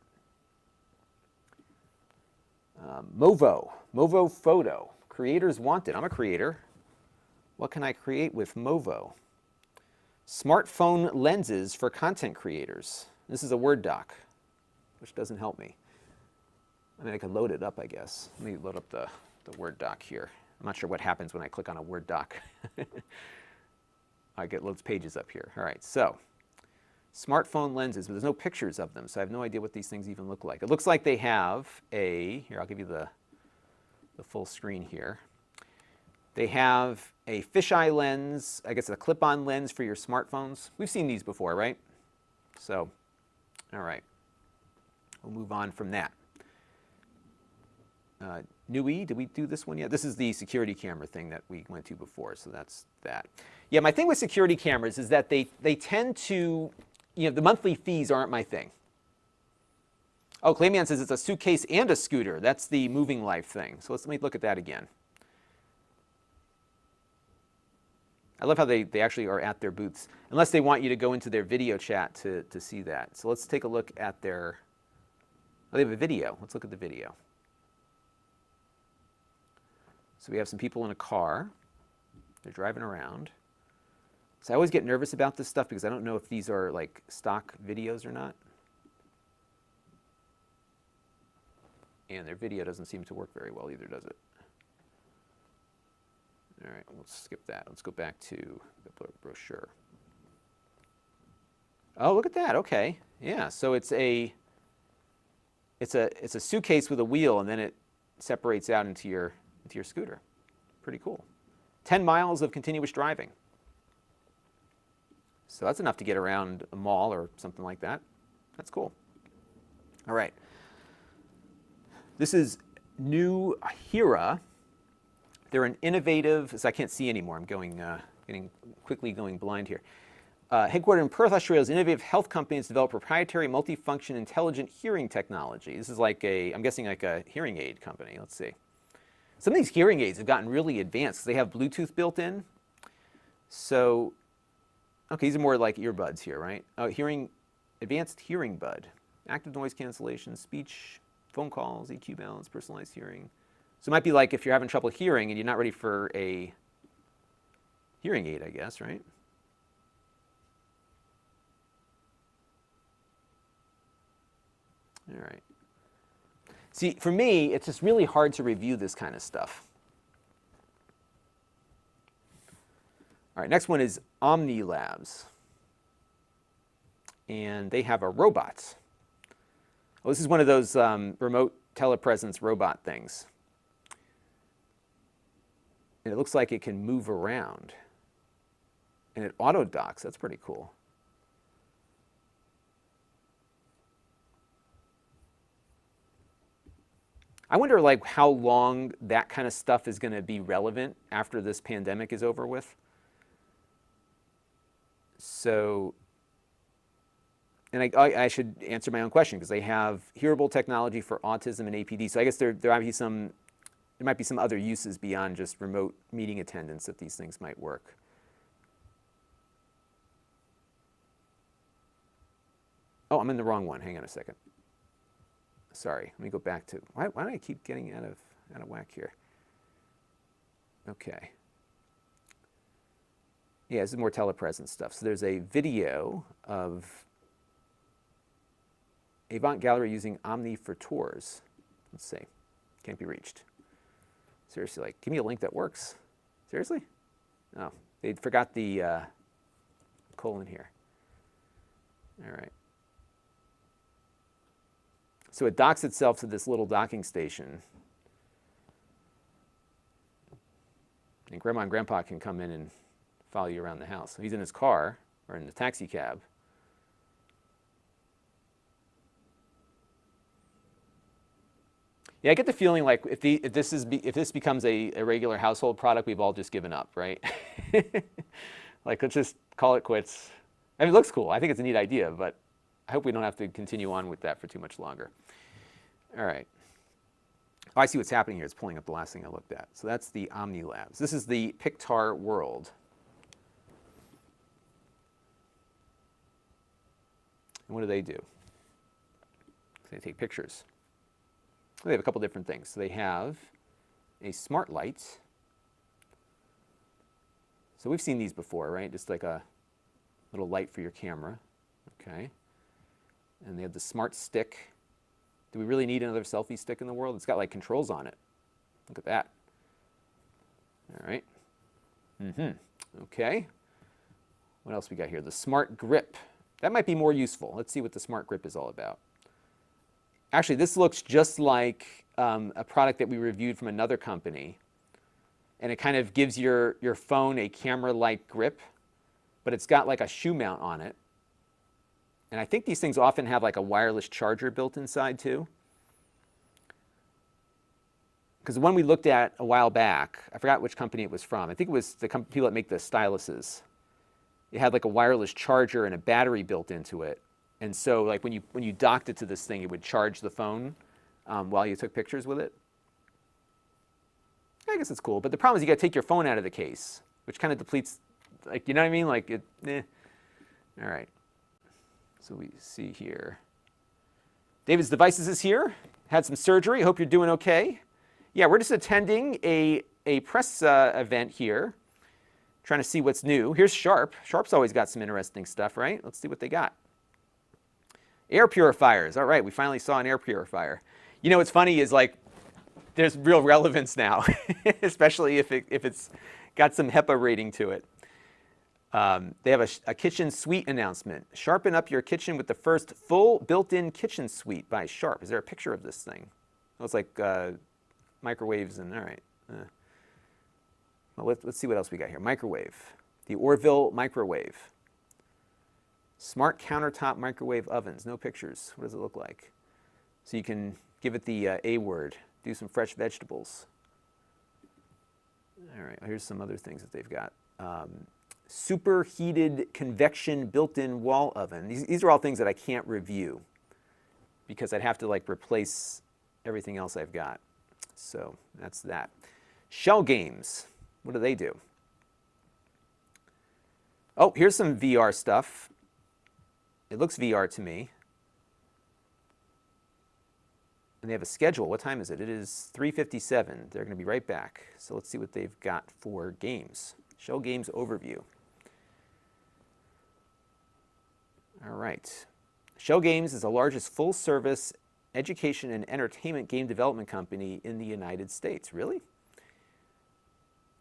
Movo Photo. Creators wanted. I'm a creator. What can I create with Movo? Smartphone lenses for content creators. This is a Word doc, which doesn't help me. I mean, I could load it up, I guess. Let me load up the Word doc here. I'm not sure what happens when I click on a Word doc. I get loads of pages up here. All right, so smartphone lenses, but there's no pictures of them, so I have no idea what these things even look like. It looks like they have here, I'll give you the full screen here. They have a fisheye lens, I guess a clip-on lens for your smartphones. We've seen these before, right? So, all right. We'll move on from that. Nui, did we do this one yet? This is the security camera thing that we went to before, so that's that. Yeah, my thing with security cameras is that they tend to, you know, the monthly fees aren't my thing. Oh, Clayman says it's a suitcase and a scooter. That's the Moving Life thing. So let me look at that again. I love how they actually are at their booths, unless they want you to go into their video chat to see that. So let's take a look at their, oh, they have a video. Let's look at the video. So we have some people in a car. They're driving around. So I always get nervous about this stuff because I don't know if these are like stock videos or not. And their video doesn't seem to work very well either, does it? All right, let's skip that. Let's go back to the brochure. Oh, look at that. Okay. Yeah, so it's a suitcase with a wheel, and then it separates out into your scooter. Pretty cool. 10 miles of continuous driving. So that's enough to get around a mall or something like that. That's cool. All right. This is New Hira. They're an innovative, so I can't see anymore. I'm quickly going blind here. Headquartered in Perth, Australia's innovative health company has developed proprietary multifunction intelligent hearing technology. This is like I'm guessing like a hearing aid company. Let's see. Some of these hearing aids have gotten really advanced. They have Bluetooth built in. So Okay, these are more like earbuds here, right? Oh, advanced hearing bud, active noise cancellation, speech, phone calls, EQ balance, personalized hearing. So it might be like if you're having trouble hearing and you're not ready for a hearing aid, I guess, right? All right. See, for me, it's just really hard to review this kind of stuff. All right, next one is Omni Labs. And they have a robot. Well, this is one of those remote telepresence robot things. And it looks like it can move around. And it auto docks. That's pretty cool. I wonder like how long that kind of stuff is going to be relevant after this pandemic is over with. So, and I should answer my own question because they have hearable technology for autism and APD. So I guess there might be some other uses beyond just remote meeting attendance that these things might work. Oh, I'm in the wrong one. Hang on a second. Sorry, let me go back to, why do I keep getting out of whack here? Okay. Yeah, this is more telepresence stuff. So there's a video of Avant Gallery using Omni for tours. Let's see. Can't be reached. Seriously, like, give me a link that works. Seriously? Oh, they forgot the colon here. All right. So it docks itself to this little docking station. And Grandma and Grandpa can come in and follow you around the house. So he's in his car or in the taxi cab. Yeah, I get the feeling like if this becomes a regular household product, we've all just given up, right? Like, let's just call it quits. I mean, it looks cool. I think it's a neat idea, but I hope we don't have to continue on with that for too much longer. All right. Oh, I see what's happening here. It's pulling up the last thing I looked at. So that's the Omni Labs. This is the Pictar World. And what do? They take pictures. They have a couple different things. So they have a smart light. So we've seen these before, right? Just like a little light for your camera. Okay. And they have the smart stick. Do we really need another selfie stick in the world? It's got like controls on it. Look at that. All right. Okay. What else we got here? The smart grip. That might be more useful. Let's see what the smart grip is all about. Actually, this looks just like a product that we reviewed from another company. And it kind of gives your phone a camera-like grip, but it's got like a shoe mount on it. And I think these things often have like a wireless charger built inside too. Because the one we looked at a while back, I forgot which company it was from. I think it was the people that make the styluses. It had like a wireless charger and a battery built into it. And so like when you docked it to this thing, it would charge the phone while you took pictures with it. I guess it's cool. But the problem is you got to take your phone out of the case, which kind of depletes, like, you know what I mean? Like, All right. So we see here. David's Devices is here. Had some surgery. Hope you're doing okay. Yeah, we're just attending a press event here, trying to see what's new. Here's Sharp. Sharp's always got some interesting stuff, right? Let's see what they got. Air purifiers. All right, we finally saw an air purifier. You know what's funny is like there's real relevance now, especially if it's got some HEPA rating to it. They have a kitchen suite announcement. Sharpen up your kitchen with the first full built-in kitchen suite by Sharp. Is there a picture of this thing? Oh, it's like microwaves and all right. Well, let's see what else we got here. Microwave. The Orville microwave. Smart countertop microwave ovens. No pictures. What does it look like? So you can give it the A word. Do some fresh vegetables. All right. Here's some other things that they've got. Superheated convection built-in wall oven. These are all things that I can't review because I'd have to like replace everything else I've got. So that's that. Shell games. What do? Oh, here's some VR stuff. It looks VR to me. And they have a schedule. What time is it? It is 3:57. They're going to be right back. So let's see what they've got for games. Show games overview. All right. Show Games is the largest full-service education and entertainment game development company in the United States. Really?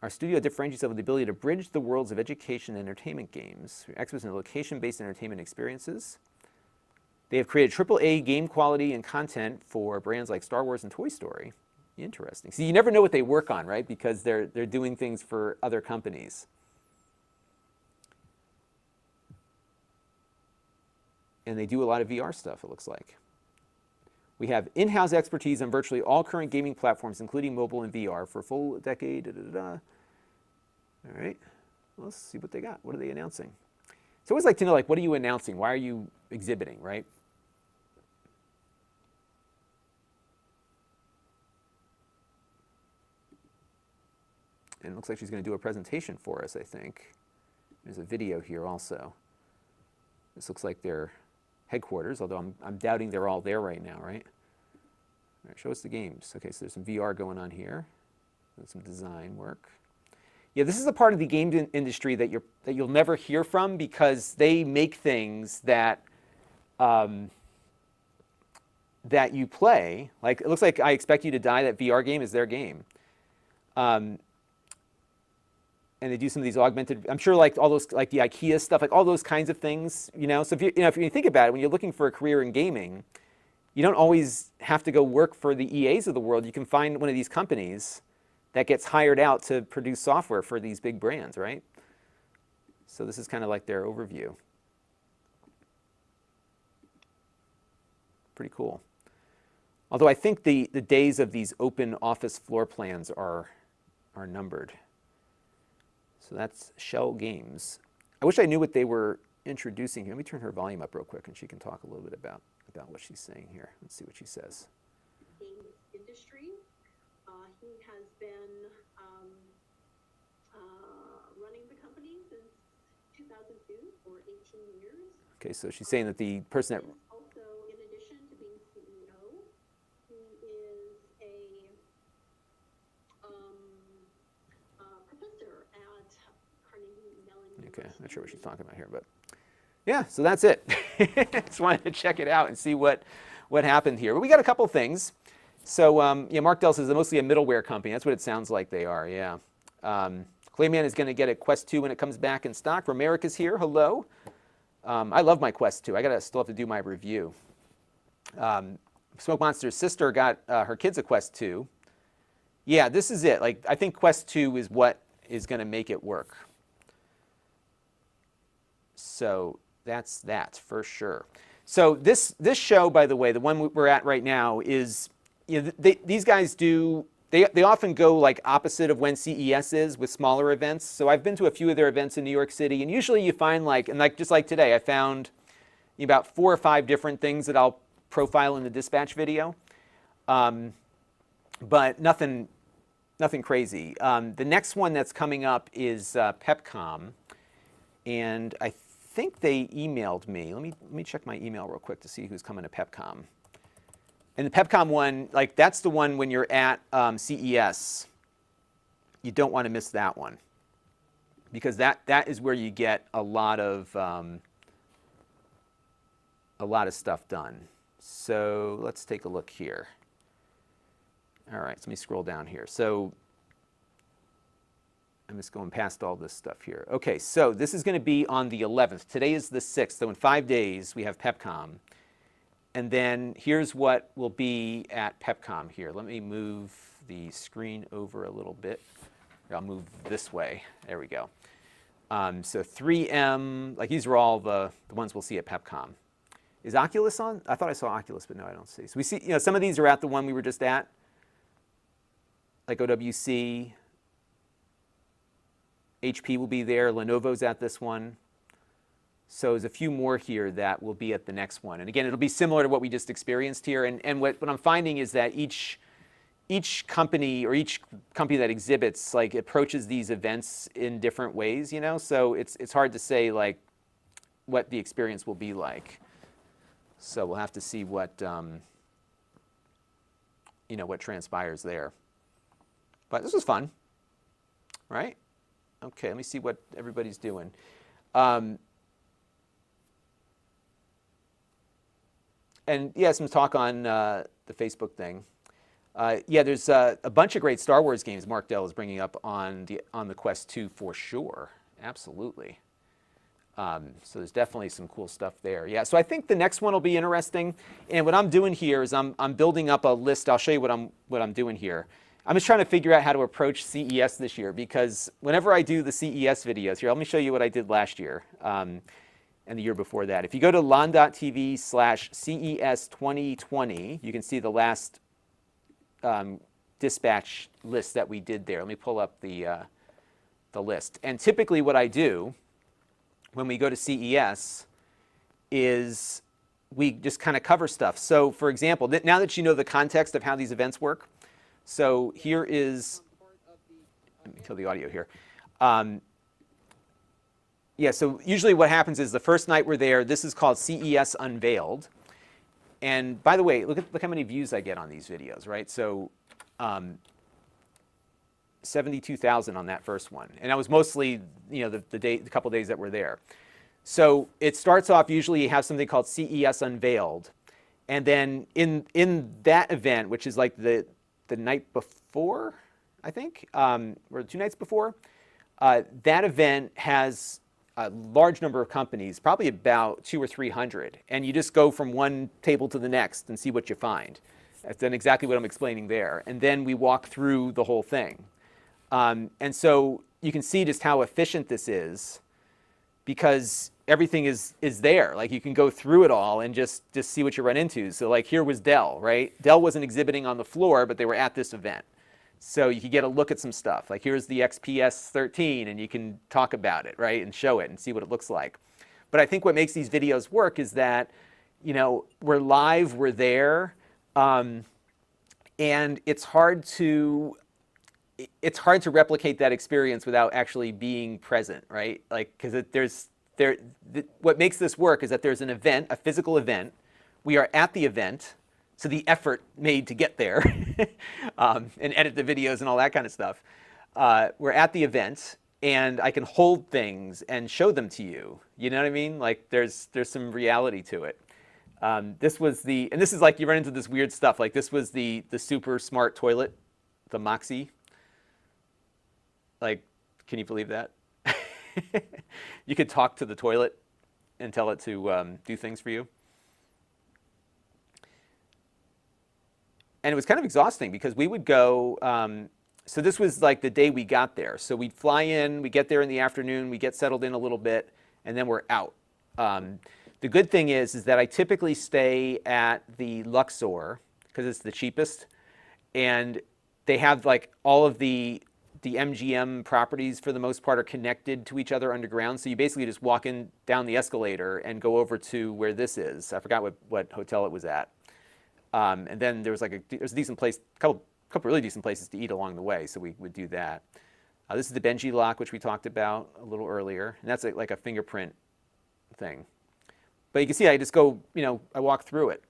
Our studio differentiates itself with the ability to bridge the worlds of education and entertainment games. We're experts in location-based entertainment experiences. They have created AAA game quality and content for brands like Star Wars and Toy Story. Interesting. See, you never know what they work on, right? Because they're doing things for other companies. And they do a lot of VR stuff, it looks like. We have in-house expertise on virtually all current gaming platforms, including mobile and VR, for a full decade. Da, da, da, da. All right, well, let's see what they got. What are they announcing? It's always like to know, like, what are you announcing? Why are you exhibiting, right? And it looks like she's going to do a presentation for us, I think. There's a video here also. This looks like their headquarters, although I'm doubting they're all there right now, right? All right, show us the games. Okay, so there's some VR going on here. There's some design work. Yeah, this is the part of the game industry that you'll never hear from because they make things that that you play. Like, it looks like I Expect You to Die, that VR game is their game. And they do some of these augmented, I'm sure, like all those, like the IKEA stuff, like all those kinds of things, you know. So if if you think about it, when you're looking for a career in gaming, you don't always have to go work for the EAs of the world. You can find one of these companies that gets hired out to produce software for these big brands, right? So this is kind of like their overview. Pretty cool. Although I think the days of these open office floor plans are numbered. So that's Shell Games. I wish I knew what they were introducing here. Let me turn her volume up real quick and she can talk a little bit about what she's saying here. Let's see what she says. Games industry. He has been running the company since 2002 for 18 years. Okay, so she's saying that the person that... Also, in addition to being CEO, he is a professor at Carnegie Mellon. Okay, not sure what she's talking about here, but yeah, so that's it. Just wanted to check it out and see what happened here. But we got a couple things. So yeah, Mark Dell says they're mostly a middleware company. That's what it sounds like they are, yeah. Clayman is going to get a Quest 2 when it comes back in stock. Romeric is here, hello. I love my Quest 2. I still have to do my review. Smoke Monster's sister got her kids a Quest 2. Yeah, this is it. Like, I think Quest 2 is what is going to make it work. So that's that for sure. So this show, by the way, the one we're at right now is, you know, these guys do, they often go like opposite of when CES is with smaller events. So I've been to a few of their events in New York City, and usually you find just like today, I found about 4 or 5 different things that I'll profile in the dispatch video, but nothing crazy. The next one that's coming up is PepCom, and I think they emailed me. Let me check my email real quick to see who's coming to PepCom. And the PepCom one, like, that's the one when you're at CES. You don't want to miss that one, because that is where you get a lot of stuff done. So let's take a look here. All right, so let me scroll down here. So I'm just going past all this stuff here. Okay, so this is going to be on the 11th. Today is the 6th, so in 5 days we have PepCom. And then here's what will be at PepCom here. Let me move the screen over a little bit. I'll move this way. There we go. So 3M, like, these are all the ones we'll see at PepCom. Is Oculus on? I thought I saw Oculus, but no, I don't see. So we see, you know, some of these are at the one we were just at, like OWC. HP will be there. Lenovo's at this one. So there's a few more here that will be at the next one. And again, it'll be similar to what we just experienced here. And what I'm finding is that each each company or each company that exhibits like approaches these events in different ways, you know. So it's hard to say like what the experience will be like. So we'll have to see what you know, what transpires there. But this was fun, right? Okay, let me see what everybody's doing. And yeah, some talk on the Facebook thing. Yeah, there's a bunch of great Star Wars games Mark Dell is bringing up on the Quest 2 for sure. Absolutely. So there's definitely some cool stuff there. Yeah, so I think the next one will be interesting. And what I'm doing here is I'm building up a list. I'll show you what I'm doing here. I'm just trying to figure out how to approach CES this year, because whenever I do the CES videos here, let me show you what I did last year and the year before that. If you go to Lon.TV/CES 2020, you can see the last dispatch list that we did there. Let me pull up the list. And typically what I do when we go to CES is we just kind of cover stuff. So for example, now that you know the context of how these events work, so here is, let me kill the audio here. Yeah, so usually what happens is the first night we're there, this is called CES Unveiled. And by the way, look how many views I get on these videos, right? So 72,000 on that first one. And that was mostly, you know, the couple days that we're there. So it starts off, usually you have something called CES Unveiled. And then in that event, which is like the night before, I think, or 2 nights before, that event has a large number of companies, probably about 200 or 300. And you just go from one table to the next and see what you find. That's then exactly what I'm explaining there. And then we walk through the whole thing. And so you can see just how efficient this is, because everything is there. Like you can go through it all and just see what you run into. So like here was Dell, right? Dell wasn't exhibiting on the floor, but they were at this event. So you could get a look at some stuff. Like here's the XPS 13, and you can talk about it, right? And show it and see what it looks like. But I think what makes these videos work is that, you know, we're live, we're there, and it's hard to replicate that experience without actually being present, right? Like, because what makes this work is that there's an event, a physical event. We are at the event, so the effort made to get there and edit the videos and all that kind of stuff. We're at the event, and I can hold things and show them to you. You know what I mean? Like, there's some reality to it. This was and this is like, you run into this weird stuff. Like, this was the super smart toilet, the Moxie. Like, can you believe that? You could talk to the toilet and tell it to do things for you. And it was kind of exhausting because we would go, so this was like the day we got there. So we'd fly in, we get there in the afternoon, we get settled in a little bit, and then we're out. The good thing is that I typically stay at the Luxor because it's the cheapest. And they have like all of the MGM properties for the most part are connected to each other underground. So you basically just walk in down the escalator and go over to where this is. I forgot what hotel it was at. And then there's a decent place, a couple really decent places to eat along the way. So we would do that. This is the Benji lock, which we talked about a little earlier. And that's like a fingerprint thing. But you can see I just go, you know, I walk through it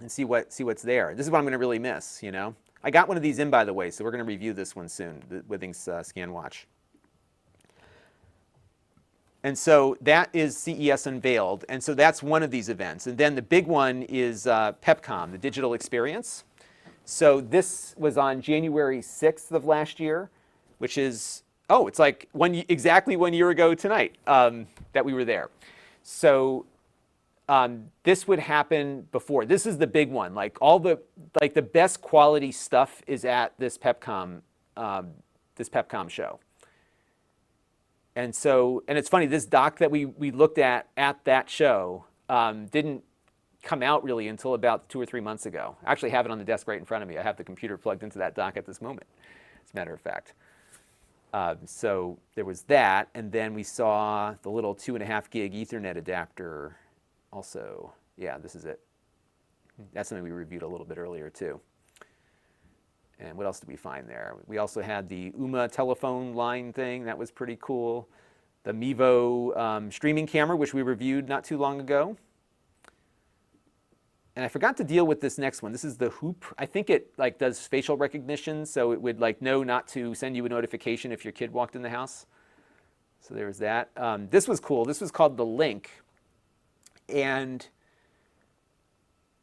and see what's there. This is what I'm going to really miss, you know. I got one of these in, by the way, so we're going to review this one soon, the Withings ScanWatch. And so that is CES Unveiled, and so that's one of these events. And then the big one is PepCom, the digital experience. So this was on January 6th of last year, which is, it's like exactly 1 year ago tonight that we were there. So this would happen before. This is the big one. Like the best quality stuff is at this PepCom show. And so, and it's funny, this dock that we looked at that show didn't come out really until about 2 or 3 months ago. I actually have it on the desk right in front of me. I have the computer plugged into that dock at this moment, as a matter of fact. So there was that, and then we saw the little 2.5 gig Ethernet adapter also. Yeah, this is it. That's something we reviewed a little bit earlier too. And what else did we find there? We also had the UMA telephone line thing. That was pretty cool. The Mevo streaming camera, which we reviewed not too long ago. And I forgot to deal with this next one. This is the Hoop. I think it like does facial recognition, so it would like know not to send you a notification if your kid walked in the house. So there was that. This was cool. This was called the Link. And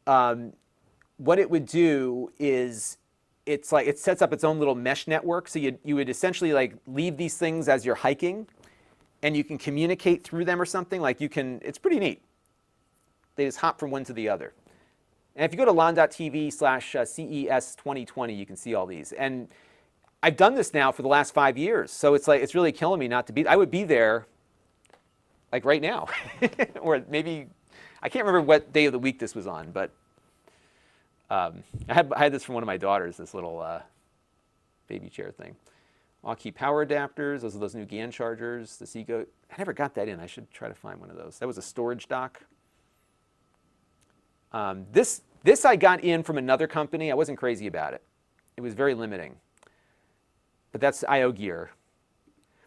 what it would do is it's like it sets up its own little mesh network. So you would essentially like leave these things as you're hiking, and you can communicate through them or something. Like you can, it's pretty neat. They just hop from one to the other. And if you go to Lon.TV/CES 2020, you can see all these. And I've done this now for the last 5 years. So it's like, it's really killing me not to be, I would be there like right now. Or maybe, I can't remember what day of the week this was on, but I had this from one of my daughters, this little baby chair thing. All-key power adapters, those are those new GAN chargers. The Seago, I never got that in. I should try to find one of those. That was a storage dock. This I got in from another company. I wasn't crazy about it. It was very limiting. But that's IO gear.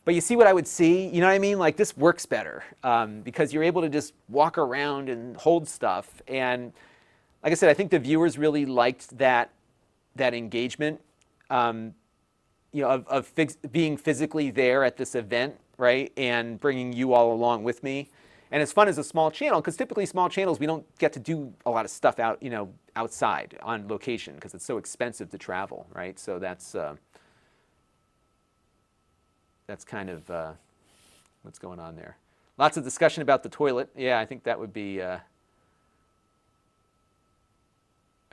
But you see what I would see? You know what I mean? Like this works better because you're able to just walk around and hold stuff. And like I said, I think the viewers really liked that engagement, you know, of being physically there at this event, right? And bringing you all along with me. And it's fun as a small channel because typically small channels, we don't get to do a lot of stuff out, you know, outside on location because it's so expensive to travel, right? So that's kind of what's going on there. Lots of discussion about the toilet. Yeah, I think that would be a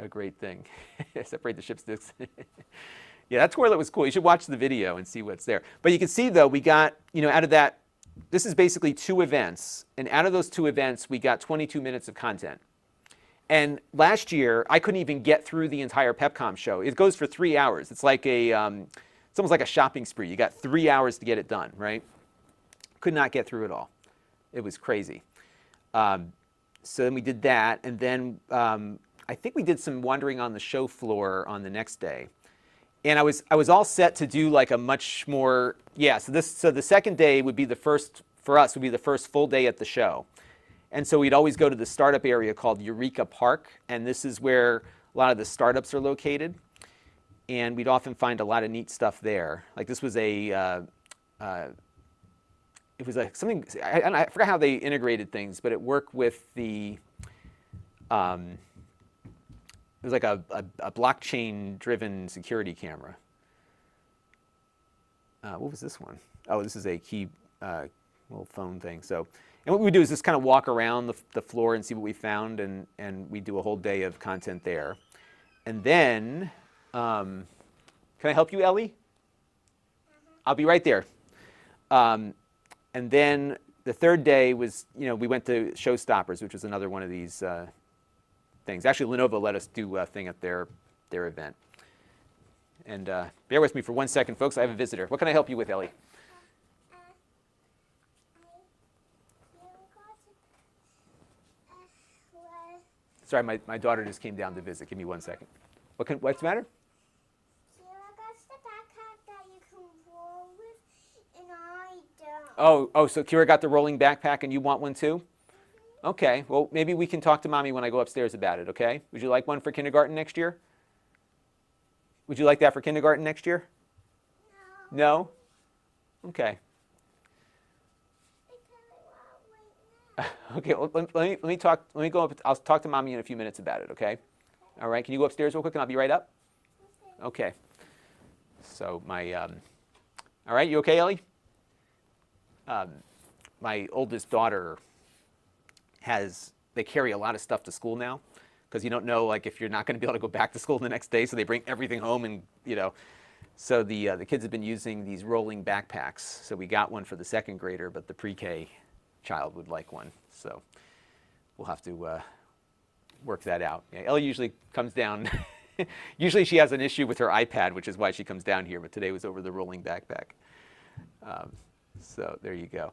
great thing. Separate the ship sticks. Yeah, that toilet was cool. You should watch the video and see what's there. But you can see, though, we got, you know, out of that, this is basically 2 events. And out of those 2 events, we got 22 minutes of content. And last year, I couldn't even get through the entire PepCom show. It goes for 3 hours. It's like a, it's almost like a shopping spree. You got 3 hours to get it done, right? Could not get through it all. It was crazy. So then we did that. And then I think we did some wandering on the show floor on the next day. And I was all set to do like a much more, yeah, so the second day would be the first, for us, would be the first full day at the show. And so we'd always go to the startup area called Eureka Park, and this is where a lot of the startups are located. And we'd often find a lot of neat stuff there. Like this was it was like something, I forgot how they integrated things, but it worked with the, it was like a blockchain-driven security camera. What was this one? Oh, this is a key little phone thing. So, and what we do is just kind of walk around the floor and see what we found, and we do a whole day of content there. And then, can I help you, Ellie? I'll be right there. And then the third day was, you know, we went to Showstoppers, which was another one of these things. Actually, Lenovo let us do a thing at their event. And bear with me for 1 second, folks. I have a visitor. What can I help you with, Ellie? Sorry, my daughter just came down to visit. Give me 1 second. What's the matter? Oh, so Kira got the rolling backpack and you want one too? Okay, well, maybe we can talk to Mommy when I go upstairs about it, okay? Would you like one for kindergarten next year? Would you like that for kindergarten next year? No? No? Okay. Okay, well, let me go up, I'll talk to Mommy in a few minutes about it, okay? All right, can you go upstairs real quick and I'll be right up? Okay. So all right, you okay, Ellie? My oldest daughter they carry a lot of stuff to school now because you don't know like if you're not going to be able to go back to school the next day, so they bring everything home and, you know. So the kids have been using these rolling backpacks. So we got one for the 2nd grader, but the pre-K child would like one. So we'll have to work that out. Yeah, Ellie usually comes down. Usually she has an issue with her iPad, which is why she comes down here, but today was over the rolling backpack. So there you go.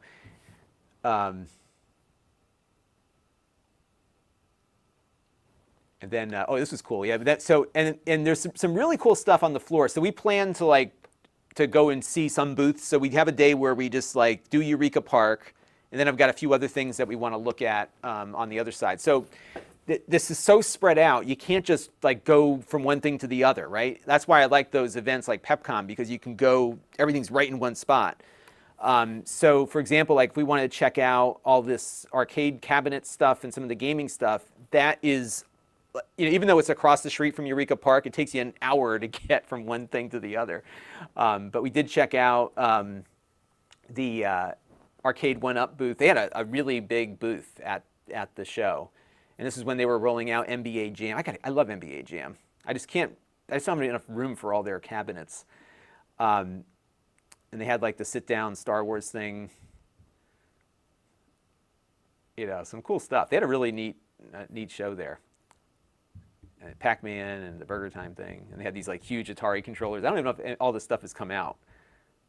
And then, oh, this was cool. Yeah, but that, so, and there's some really cool stuff on the floor. So we plan to like, to go and see some booths. So we have a day where we just like do Eureka Park. And then I've got a few other things that we want to look at on the other side. So this is so spread out. You can't just like go from one thing to the other, right? That's why I like those events like PepCon, because you can go, everything's right in one spot. So for example, like if we wanted to check out all this arcade cabinet stuff and some of the gaming stuff, that is, you know, even though it's across the street from Eureka Park, it takes you an hour to get from one thing to the other. But we did check out the Arcade 1-Up booth. They had a really big booth at the show. And this is when they were rolling out NBA Jam. I love NBA Jam. I just don't have enough room for all their cabinets. And they had like the sit-down Star Wars thing. You know, some cool stuff. They had a really neat show there. Pac-Man and the Burger Time thing. And they had these like huge Atari controllers. I don't even know if all this stuff has come out.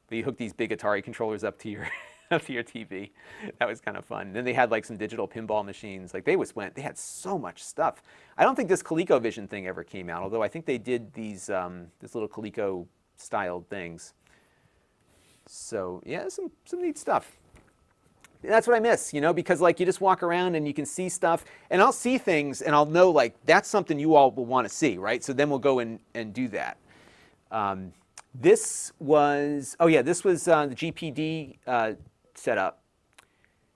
But you hook these big Atari controllers up to your up to your TV. That was kind of fun. And then they had like some digital pinball machines. Like they had so much stuff. I don't think this ColecoVision thing ever came out, although I think they did these this little Coleco styled things. So yeah, some neat stuff. That's what I miss, you know, because like you just walk around and you can see stuff, and I'll see things and I'll know like that's something you all will want to see, right? So then we'll go and do that. This was the GPD setup,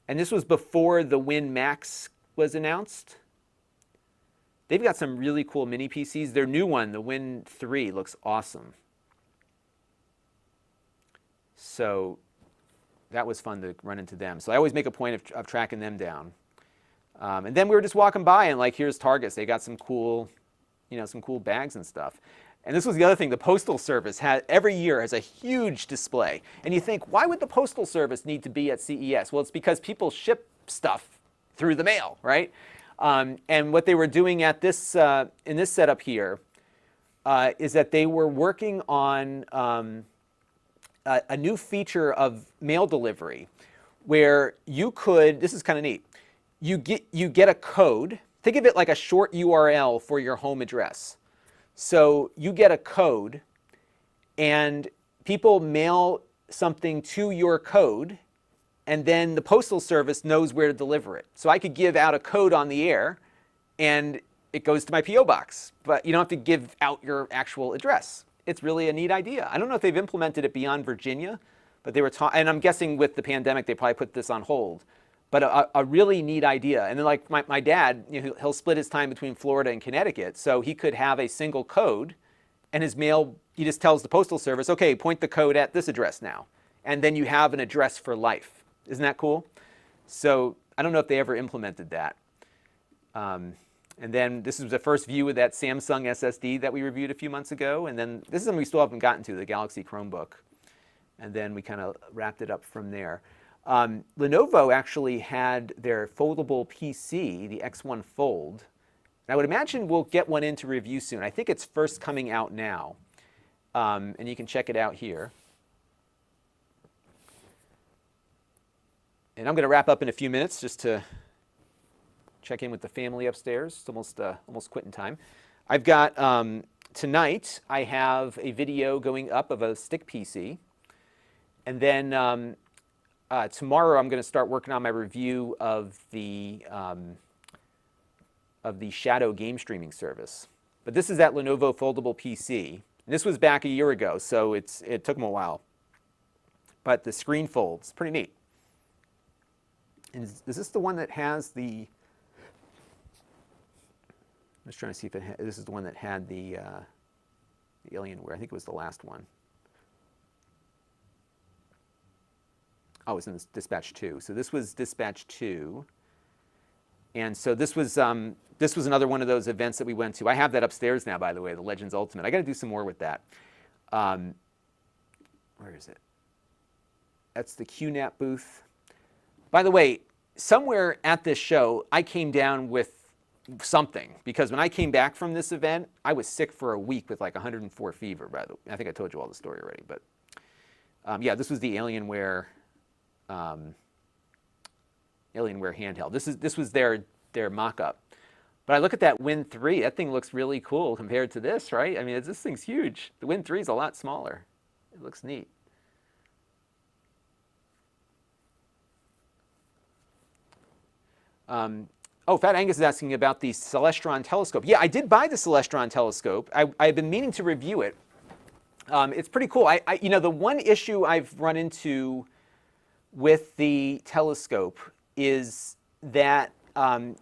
and this was before the Win Max was announced. They've got some really cool mini PCs. Their new one, the Win 3, looks awesome. So that was fun to run into them. So I always make a point of tracking them down. And then we were just walking by and like, here's Targus. They got some cool, you know, some cool bags and stuff. And this was the other thing. The Postal Service every year has a huge display. And you think, why would the Postal Service need to be at CES? Well, it's because people ship stuff through the mail, right? And what they were doing at this in this setup here is that they were working on a new feature of mail delivery where you could, this is kind of neat, you get a code. Think of it like a short URL for your home address. So you get a code and people mail something to your code, and then the Postal Service knows where to deliver it. So I could give out a code on the air and it goes to my P.O. box, but you don't have to give out your actual address. It's really a neat idea. I don't know if they've implemented it beyond Virginia, but they were and I'm guessing with the pandemic they probably put this on hold. But a really neat idea. And then like my dad, you know, he'll split his time between Florida and Connecticut, so he could have a single code, and his mail, he just tells the Postal Service, okay, point the code at this address now. And then you have an address for life. Isn't that cool? So I don't know if they ever implemented that. And then this is the first view of that Samsung SSD that we reviewed a few months ago. And then this is something we still haven't gotten to, the Galaxy Chromebook. And then we kind of wrapped it up from there. Lenovo actually had their foldable PC, the X1 Fold. And I would imagine we'll get one into review soon. I think it's first coming out now. And you can check it out here. And I'm going to wrap up in a few minutes just to check in with the family upstairs. It's almost quitting time. I've got, tonight, I have a video going up of a stick PC. And then tomorrow I'm going to start working on my review of the Shadow game streaming service. But this is that Lenovo foldable PC. And this was back a year ago, so it took them a while. But the screen folds, pretty neat. And is this the one that has the? I'm just trying to see if this is the one that had the Alienware. I think it was the last one. Oh, it's in Dispatch 2. So this was Dispatch 2. And so this was another one of those events that we went to. I have that upstairs now, by the way, the Legends Ultimate. I got to do some more with that. Where is it? That's the QNAP booth. By the way, somewhere at this show, I came down with something, because when I came back from this event, I was sick for a week with like 104 fever. By the way, I think I told you all the story already, but yeah, this was the Alienware handheld. This was their mock-up. But I look at that Win 3, that thing looks really cool compared to this, right? I mean, this thing's huge. The Win 3 is a lot smaller. It looks neat. Oh, Fat Angus is asking about the Celestron telescope. Yeah, I did buy the Celestron telescope. I've been meaning to review it. It's pretty cool. You know, the one issue I've run into with the telescope is that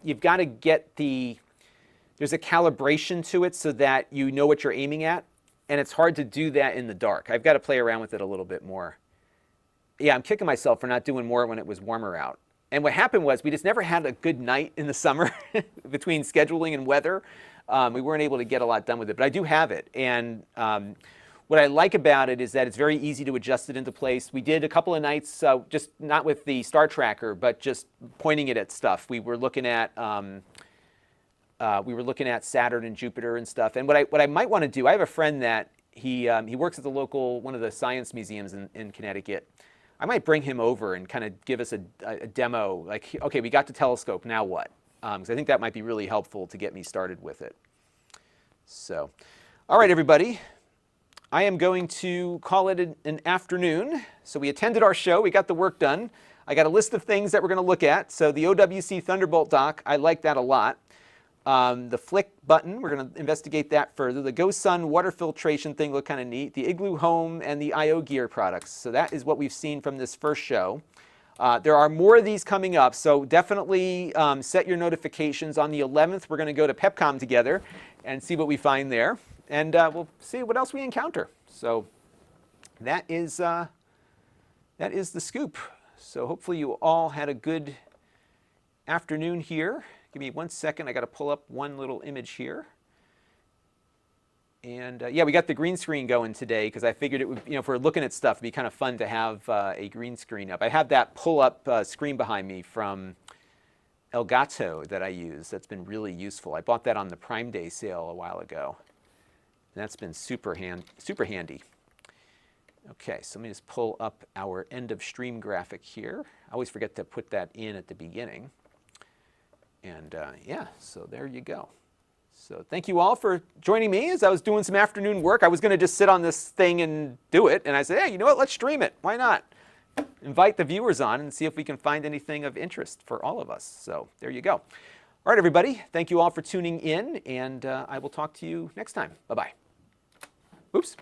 you've got to get there's a calibration to it so that you know what you're aiming at, and it's hard to do that in the dark. I've got to play around with it a little bit more. Yeah, I'm kicking myself for not doing more when it was warmer out. And what happened was we just never had a good night in the summer between scheduling and weather. We weren't able to get a lot done with it, but I do have it. And what I like about it is that it's very easy to adjust it into place. We did a couple of nights, just not with the star tracker, but just pointing it at stuff. We were looking at Saturn and Jupiter and stuff. And what I might want to do, I have a friend that he works at the local one of the science museums in Connecticut. I might bring him over and kind of give us a demo. Like, okay, we got the telescope. Now what? Because I think that might be really helpful to get me started with it. So, all right, everybody. I am going to call it an afternoon. So we attended our show. We got the work done. I got a list of things that we're going to look at. So the OWC Thunderbolt dock, I like that a lot. The flick button, we're going to investigate that further. The GoSun water filtration thing looked kind of neat. The Igloo Home and the IO Gear products. So that is what we've seen from this first show. There are more of these coming up, so definitely set your notifications. On the 11th, we're going to go to PepCom together and see what we find there. And we'll see what else we encounter. So that is the scoop. So hopefully you all had a good afternoon here. Give me 1 second. I got to pull up one little image here. And yeah, we got the green screen going today because I figured it would, you know, if we're looking at stuff, it'd be kind of fun to have a green screen up. I have that pull-up screen behind me from Elgato that I use. That's been really useful. I bought that on the Prime Day sale a while ago. And that's been super handy. Okay, so let me just pull up our end of stream graphic here. I always forget to put that in at the beginning. And yeah, so there you go. So thank you all for joining me as I was doing some afternoon work. I was going to just sit on this thing and do it. And I said, hey, you know what? Let's stream it. Why not? Invite the viewers on and see if we can find anything of interest for all of us. So there you go. All right, everybody. Thank you all for tuning in. And I will talk to you next time. Bye-bye. Oops.